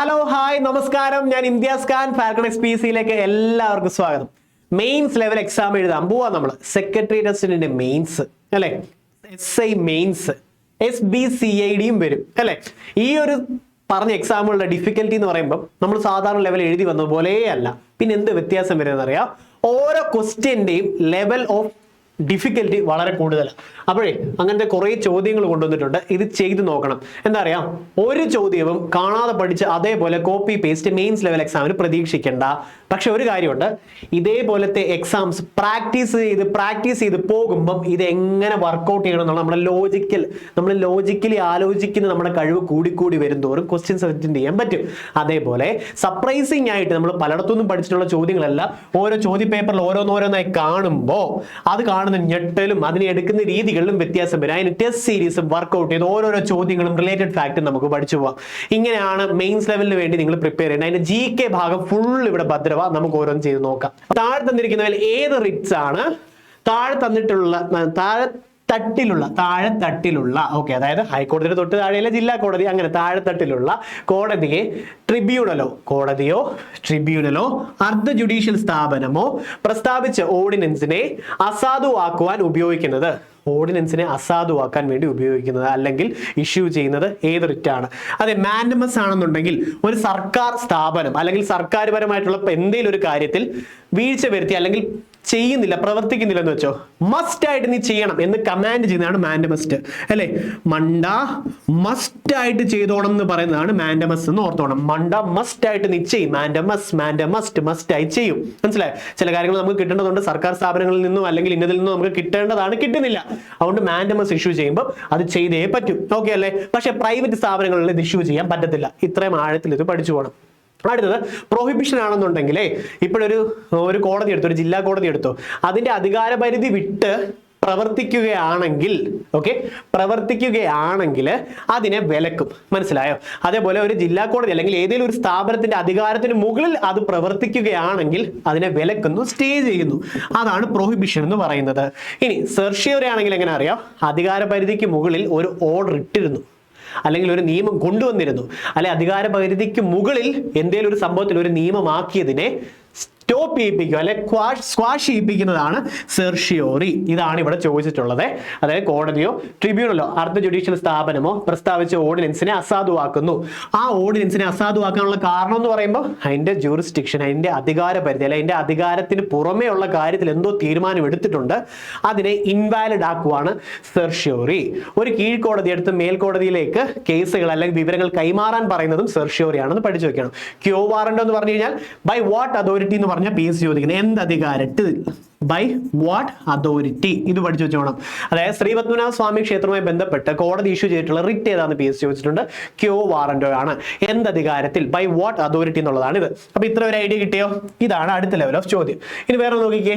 Hello hi നമസ്കാരം. ഞാൻ India's Khan falcon എക്സ്പിസിയിലേക്ക് എല്ലാവർക്കും സ്വാഗതം. മെയിൻസ് ലെവൽ എക്സാം എഴുതാൻ പോവാ നമ്മൾ. സെക്രട്ടറി അസിസ്റ്റന്റിന്റെ മെയിൻസ് അല്ലെ, SI മെയിൻസ്, SBCIDയും വരും അല്ലെ. ഈ ഒരു പറഞ്ഞ എക്സാമുകളുടെ ഡിഫിക്കൽട്ടി എന്ന് പറയുമ്പോൾ നമ്മൾ സാധാരണ ലെവൽ എഴുതി വന്ന പോലെയല്ല. പിന്നെ എന്ത് വ്യത്യാസം വരുന്നത് അറിയാം? ഓരോ ക്വസ്റ്റ്യന്റെയും ലെവൽ ഓഫ് ഡിഫിക്കൽറ്റി വളരെ കൂടുതലാണ്. അപ്പോഴേ അങ്ങനത്തെ കുറേ ചോദ്യങ്ങൾ കൊണ്ടുവന്നിട്ടുണ്ട്. ഇത് ചെയ്ത് നോക്കണം. എന്താ അറിയാം, ഒരു ചോദ്യവും കാണാതെ പഠിച്ച് അതേപോലെ കോപ്പി പേസ്റ്റ് മെയിൻസ് ലെവൽ എക്സാമിന് പ്രതീക്ഷിക്കേണ്ട. പക്ഷെ ഒരു കാര്യമുണ്ട്, ഇതേപോലത്തെ എക്സാംസ് പ്രാക്ടീസ് ചെയ്ത് പോകുമ്പം ഇത് എങ്ങനെ വർക്കൗട്ട് ചെയ്യണം എന്നുള്ള നമ്മൾ ലോജിക്കലി ആലോചിക്കുന്ന നമ്മുടെ കഴിവ് കൂടിക്കൂടി വരും തോറും ക്വസ്റ്റ്യൻസ് അറ്റൻഡ് ചെയ്യാൻ പറ്റും. അതേപോലെ സർപ്രൈസിങ് ആയിട്ട് നമ്മൾ പലയിടത്തുനിന്നും പഠിച്ചിട്ടുള്ള ചോദ്യങ്ങളെല്ലാം ഓരോ ചോദ്യ പേപ്പറിൽ ഓരോന്നോരോന്നായി കാണുമ്പോൾ അത് കാണുന്ന ഞെട്ടലും അതിനെ എടുക്കുന്ന രീതികളിലും വ്യത്യാസം വരും. അതിന് ടെസ്റ്റ് സീരീസും വർക്കൗട്ട് ചെയ്ത് ഓരോരോ ചോദ്യങ്ങളും റിലേറ്റഡ് ഫാക്റ്റും നമുക്ക് പഠിച്ചു പോവാം. ഇങ്ങനെയാണ് മെയിൻസ് ലെവലിന് വേണ്ടി നിങ്ങൾ പ്രിപ്പയർ ചെയ്യേണ്ടത്. അതിന്റെ GK ഭാഗം ഫുൾ ഇവിടെ ഭദ്രവ. നമുക്ക് ഓരോന്ന് ചെയ്ത് നോക്കാം. താഴെ തന്നിരിക്കുന്നതിൽ ഏത് റിറ്റ്സ് ആണ് താഴെ തട്ടിലുള്ള ഓക്കെ, അതായത് ഹൈക്കോടതിയുടെ തൊട്ട് താഴെയല്ല ജില്ലാ കോടതി, അങ്ങനെ താഴെത്തട്ടിലുള്ള കോടതിയോ ട്രിബ്യൂണലോ അർദ്ധ ജുഡീഷ്യൽ സ്ഥാപനമോ പ്രസ്താവിച്ച ഓർഡിനൻസിനെ അസാധുവാക്കുവാൻ ഉപയോഗിക്കുന്നത്. ഓർഡിനൻസിനെ അസാധുവാക്കാൻ വേണ്ടി ഉപയോഗിക്കുന്നത് അല്ലെങ്കിൽ ഇഷ്യൂ ചെയ്യുന്നത് ഏത് റിറ്റാണ്? അതെ, മാൻഡമസ് ആണെന്നുണ്ടെങ്കിൽ ഒരു സർക്കാർ സ്ഥാപനം അല്ലെങ്കിൽ സർക്കാരുപരമായിട്ടുള്ള എന്തെങ്കിലും ഒരു കാര്യത്തിൽ വീഴ്ച വരുത്തി അല്ലെങ്കിൽ ചെയ്യുന്നില്ല, പ്രവർത്തിക്കുന്നില്ല എന്ന് വെച്ചോ, മസ്റ്റ് ആയിട്ട് നീ ചെയ്യണം എന്ന് കമാൻഡ് ചെയ്യുന്നതാണ് മാൻഡമസ്റ്റ് അല്ലെ. മണ്ട മസ്റ്റ് ആയിട്ട് ചെയ്തോണം എന്ന് പറയുന്നതാണ് മാൻഡമസ് എന്ന് ഓർത്തോണം. മണ്ട മസ്റ്റ് ആയിട്ട് നീ ചെയ്യും, മസ്റ്റ് ആയി ചെയ്യും. മനസ്സിലായോ? ചില കാര്യങ്ങൾ നമുക്ക് കിട്ടേണ്ടതുണ്ട് സർക്കാർ സ്ഥാപനങ്ങളിൽ നിന്നും അല്ലെങ്കിൽ ഇന്നതിൽ നിന്നും നമുക്ക് കിട്ടേണ്ടതാണ്, കിട്ടുന്നില്ല. അതുകൊണ്ട് മാൻഡമസ് ഇഷ്യൂ ചെയ്യുമ്പോൾ അത് ചെയ്തേ പറ്റും. ഓക്കെ അല്ലേ? പക്ഷെ പ്രൈവറ്റ് സ്ഥാപനങ്ങളിൽ ഇത് ഇഷ്യൂ ചെയ്യാൻ പറ്റത്തില്ല. ഇത്രയും ആഴത്തിൽ ഇത് പഠിച്ചു പോകണം. അടുത്തത് പ്രൊഹിബിഷൻ ആണെന്നുണ്ടെങ്കിലേ, ഇപ്പോഴൊരു കോടതി എടുത്തോ, ഒരു ജില്ലാ കോടതി എടുത്തോ, അതിന്റെ അധികാരപരിധി വിട്ട് പ്രവർത്തിക്കുകയാണെങ്കിൽ അതിനെ വിലക്കും. മനസ്സിലായോ? അതേപോലെ ഒരു ജില്ലാ കോടതി അല്ലെങ്കിൽ ഏതെങ്കിലും ഒരു സ്ഥാപനത്തിന്റെ അധികാരത്തിന് മുകളിൽ അത് പ്രവർത്തിക്കുകയാണെങ്കിൽ അതിനെ വിലക്കുന്നു, സ്റ്റേ ചെയ്യുന്നു. അതാണ് പ്രൊഹിബിഷൻ എന്ന് പറയുന്നത്. ഇനി സെർഷ്യോറി ആണെങ്കിൽ എങ്ങനെ അറിയാം? അധികാരപരിധിക്ക് മുകളിൽ ഒരു ഓർഡർ ഇട്ടിരുന്നു അല്ലെങ്കിൽ ഒരു നിയമം കൊണ്ടുവന്നിരുന്നു, അല്ലെ അധികാര പരിധിക്ക് മുകളിൽ എന്തെങ്കിലും ഒരു സംഭവത്തിൽ ഒരു നിയമമാക്കിയതിനെ സ്റ്റോപ്പ് ചെയ്യിപ്പിക്കുക അല്ലെ സ്ക്വാഷ് ചെയ്യിപ്പിക്കുന്നതാണ് സെർഷ്യോറി. ഇതാണ് ഇവിടെ ചോദിച്ചിട്ടുള്ളത്. അതായത് കോടതിയോ ട്രിബ്യൂണലോ അർദ്ധ ജുഡീഷ്യൽ സ്ഥാപനമോ പ്രസ്താവിച്ച ഓർഡിനൻസിനെ അസാധുവാക്കുന്നു. ആ ഓർഡിനൻസിനെ അസാധുവാക്കാനുള്ള കാരണം എന്ന് പറയുമ്പോൾ അതിന്റെ ജൂറിസ്ഡിക്ഷൻ, അതിന്റെ അധികാര പരിധി അല്ലെ അതിന്റെ അധികാരത്തിന് പുറമേ ഉള്ള കാര്യത്തിൽ എന്തോ തീരുമാനം എടുത്തിട്ടുണ്ട്, അതിനെ ഇൻവാലിഡ് ആക്കുവാണ് സെർഷ്യോറി. ഒരു കീഴ്ക്കോടതി എടുത്ത് മേൽക്കോടതിയിലേക്ക് കേസുകൾ അല്ലെങ്കിൽ വിവരങ്ങൾ കൈമാറാൻ പറയുന്നതും സെർഷ്യോറി ആണെന്ന് പഠിച്ചു വെക്കണം. ക്യോ വാറന്റ് എന്ന് പറഞ്ഞു കഴിഞ്ഞാൽ ബൈ വാട്ട് അതോറിറ്റി എന്ന് പറഞ്ഞാൽ PS ചോദിക്കുന്നത് എന്ത് അധികാരത്തിൽ, ബൈ വാട്ട് അതോറിറ്റി, ഇത് പഠിച്ചു വെച്ചോണം. അതായത് ശ്രീ പത്മനാഭ സ്വാമി ക്ഷേത്രവുമായി ബന്ധപ്പെട്ട് കോടതി ഇഷ്യൂ ചെയ്തിട്ടുള്ള റിറ്റ് ഏതാണെന്ന് PS ചോദിച്ചിട്ടുണ്ട്. ക്യോ വാറന്റോ ആണ്. എന്ത് അധികാരത്തിൽ, ബൈ വാട്ട് അതോറിറ്റി എന്നുള്ളതാണ് ഇത്. അപ്പൊ ഇത്ര ഒരു ഐഡിയ കിട്ടിയോ? ഇതാണ് അടുത്ത ലെവൽ ഓഫ് ചോദ്യം. ഇനി വേറെ നോക്കിക്കേ,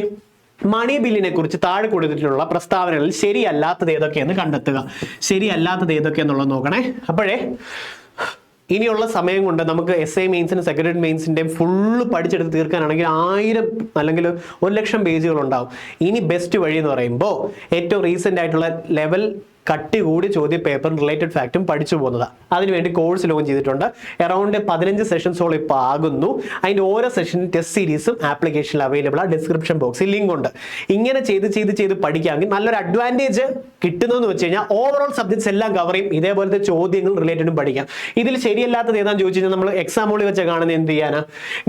മണി ബില്ലിനെ കുറിച്ച് താഴെ കൊടുത്തിട്ടുള്ള പ്രസ്താവനകളിൽ ശരിയല്ലാത്തത് ഏതൊക്കെയെന്ന് കണ്ടെത്തുക. ശരിയല്ലാത്തത് ഏതൊക്കെയെന്നുള്ളത് നോക്കണേ. അപ്പോഴേ ഇനിയുള്ള സമയം കൊണ്ട് നമുക്ക് SI മെയിൻസിനും സെക്രട്ടറി മെയിൻസിൻ്റെയും ഫുള്ള് പഠിച്ചെടുത്ത് തീർക്കാനാണെങ്കിൽ 1000 അല്ലെങ്കിൽ 1,00,000 പേജുകൾ ഉണ്ടാവും. ഇനി ബെസ്റ്റ് വഴി എന്ന് പറയുമ്പോൾ ഏറ്റവും റീസെൻ്റ് ആയിട്ടുള്ള ലെവൽ കട്ടി കൂടി ചോദ്യ പേപ്പർ റിലേറ്റഡ് ഫാക്റ്റും പഠിച്ചു പോകുന്നതാണ്. അതിനുവേണ്ടി കോഴ്സ് ലോഞ്ച് ചെയ്തിട്ടുണ്ട്. അറൗണ്ട് 15 സെഷൻസോളം ഇപ്പോൾ ആകുന്നു. അതിൻ്റെ ഓരോ സെഷനും ടെസ്റ്റ് സീരീസും ആപ്ലിക്കേഷനിൽ അവൈലബിൾ ആണ്. ഡിസ്ക്രിപ്ഷൻ ബോക്സിൽ ലിങ്ക് ഉണ്ട്. ഇങ്ങനെ ചെയ്ത് പഠിക്കുകയാണെങ്കിൽ നല്ലൊരു അഡ്വാൻറ്റേജ് കിട്ടുന്നതെന്ന് വെച്ച് കഴിഞ്ഞാൽ ഓവറോൾ സബ്ജക്ട്സ് എല്ലാം കവർ ചെയ്യും. ഇതേപോലത്തെ ചോദ്യങ്ങൾ റിലേറ്റഡും പഠിക്കാം. ഇതിൽ ശരിയല്ലാത്തത് ഏതാണെന്ന് ചോദിച്ചു കഴിഞ്ഞാൽ നമ്മൾ എക്സാമുകളിൽ വെച്ച് കാണുന്നത് എന്ത് ചെയ്യാനാ?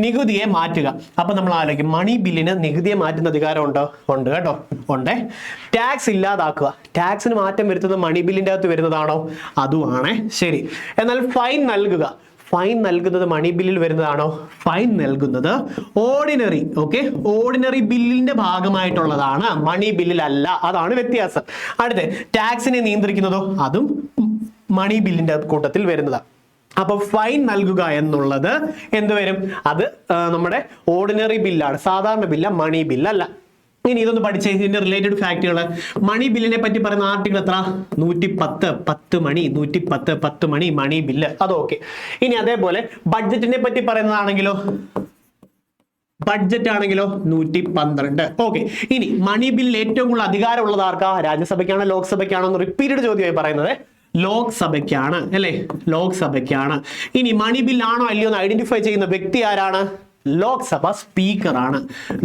നികുതിയെ മാറ്റുക. അപ്പൊ നമ്മൾ ആലോചിക്കും, മണി ബില്ലിന് നികുതിയെ മാറ്റുന്ന അധികാരം ഉണ്ടോ? ഉണ്ട് കേട്ടോ, ഉണ്ടേ. ടാക്സ് ഇല്ലാതാക്കുക, ടാക്സിന് മാറ്റം വരുത്തുന്നത് മണി ബില്ലിന്റെ അകത്ത് വരുന്നതാണോ? അതുമാണേ. ശരി. എന്നാൽ ഫൈൻ നൽകുന്നത് മണി ബില്ലിൽ വരുന്നതാണോ? ഫൈൻ നൽകുന്നത് ഓർഡിനറി ബില്ലിന്റെ ഭാഗമായിട്ടുള്ളതാണ്, മണി ബില്ലിൽ അല്ല. അതാണ് വ്യത്യാസം. അടുത്ത ടാക്സിനെ നിയന്ത്രിക്കുന്നതോ? അതും മണി ബില്ലിന്റെ കൂട്ടത്തിൽ വരുന്നതാണ്. അപ്പൊ ഫൈൻ നൽകുക എന്നുള്ളത് എന്ത് വരും? അത് നമ്മുടെ ഓർഡിനറി ബില്ലാണ്, സാധാരണ ബില്ല, മണി ബില്ലല്ല. ഇനി ഇതൊന്ന് പഠിച്ചേ, ഇതിന്റെ റിലേറ്റഡ് ഫാക്ടുകൾ. മണി ബില്ലിനെ പറ്റി പറയുന്ന ആർട്ടിക്കിൾ എത്ര? 110. 10 മണി, 110, 10 മണി, മണി ബില്ല്. അത് ഓക്കെ. ഇനി അതേപോലെ ബഡ്ജറ്റിനെ പറ്റി പറയുന്നതാണെങ്കിലോ, ബഡ്ജറ്റ് ആണെങ്കിലോ 112. ഓക്കെ. ഇനി മണി ബില്ലിൽ ഏറ്റവും കൂടുതൽ അധികാരമുള്ളത് ആർക്കാ? രാജ്യസഭയ്ക്കാണോ ലോക്സഭയ്ക്കാണോ എന്ന് റിപ്പീറ്റഡ് ചോദ്യമായി പറയുന്നത്. ലോക്സഭയ്ക്കാണ് അല്ലേ, ലോക്സഭയ്ക്കാണ്. ഇനി മണി ബില്ലാണോ അല്ലയോ എന്ന് ഐഡന്റിഫൈ ചെയ്യുന്ന വ്യക്തി ആരാണ്? ലോക്സഭ സ്പീക്കറാണ്,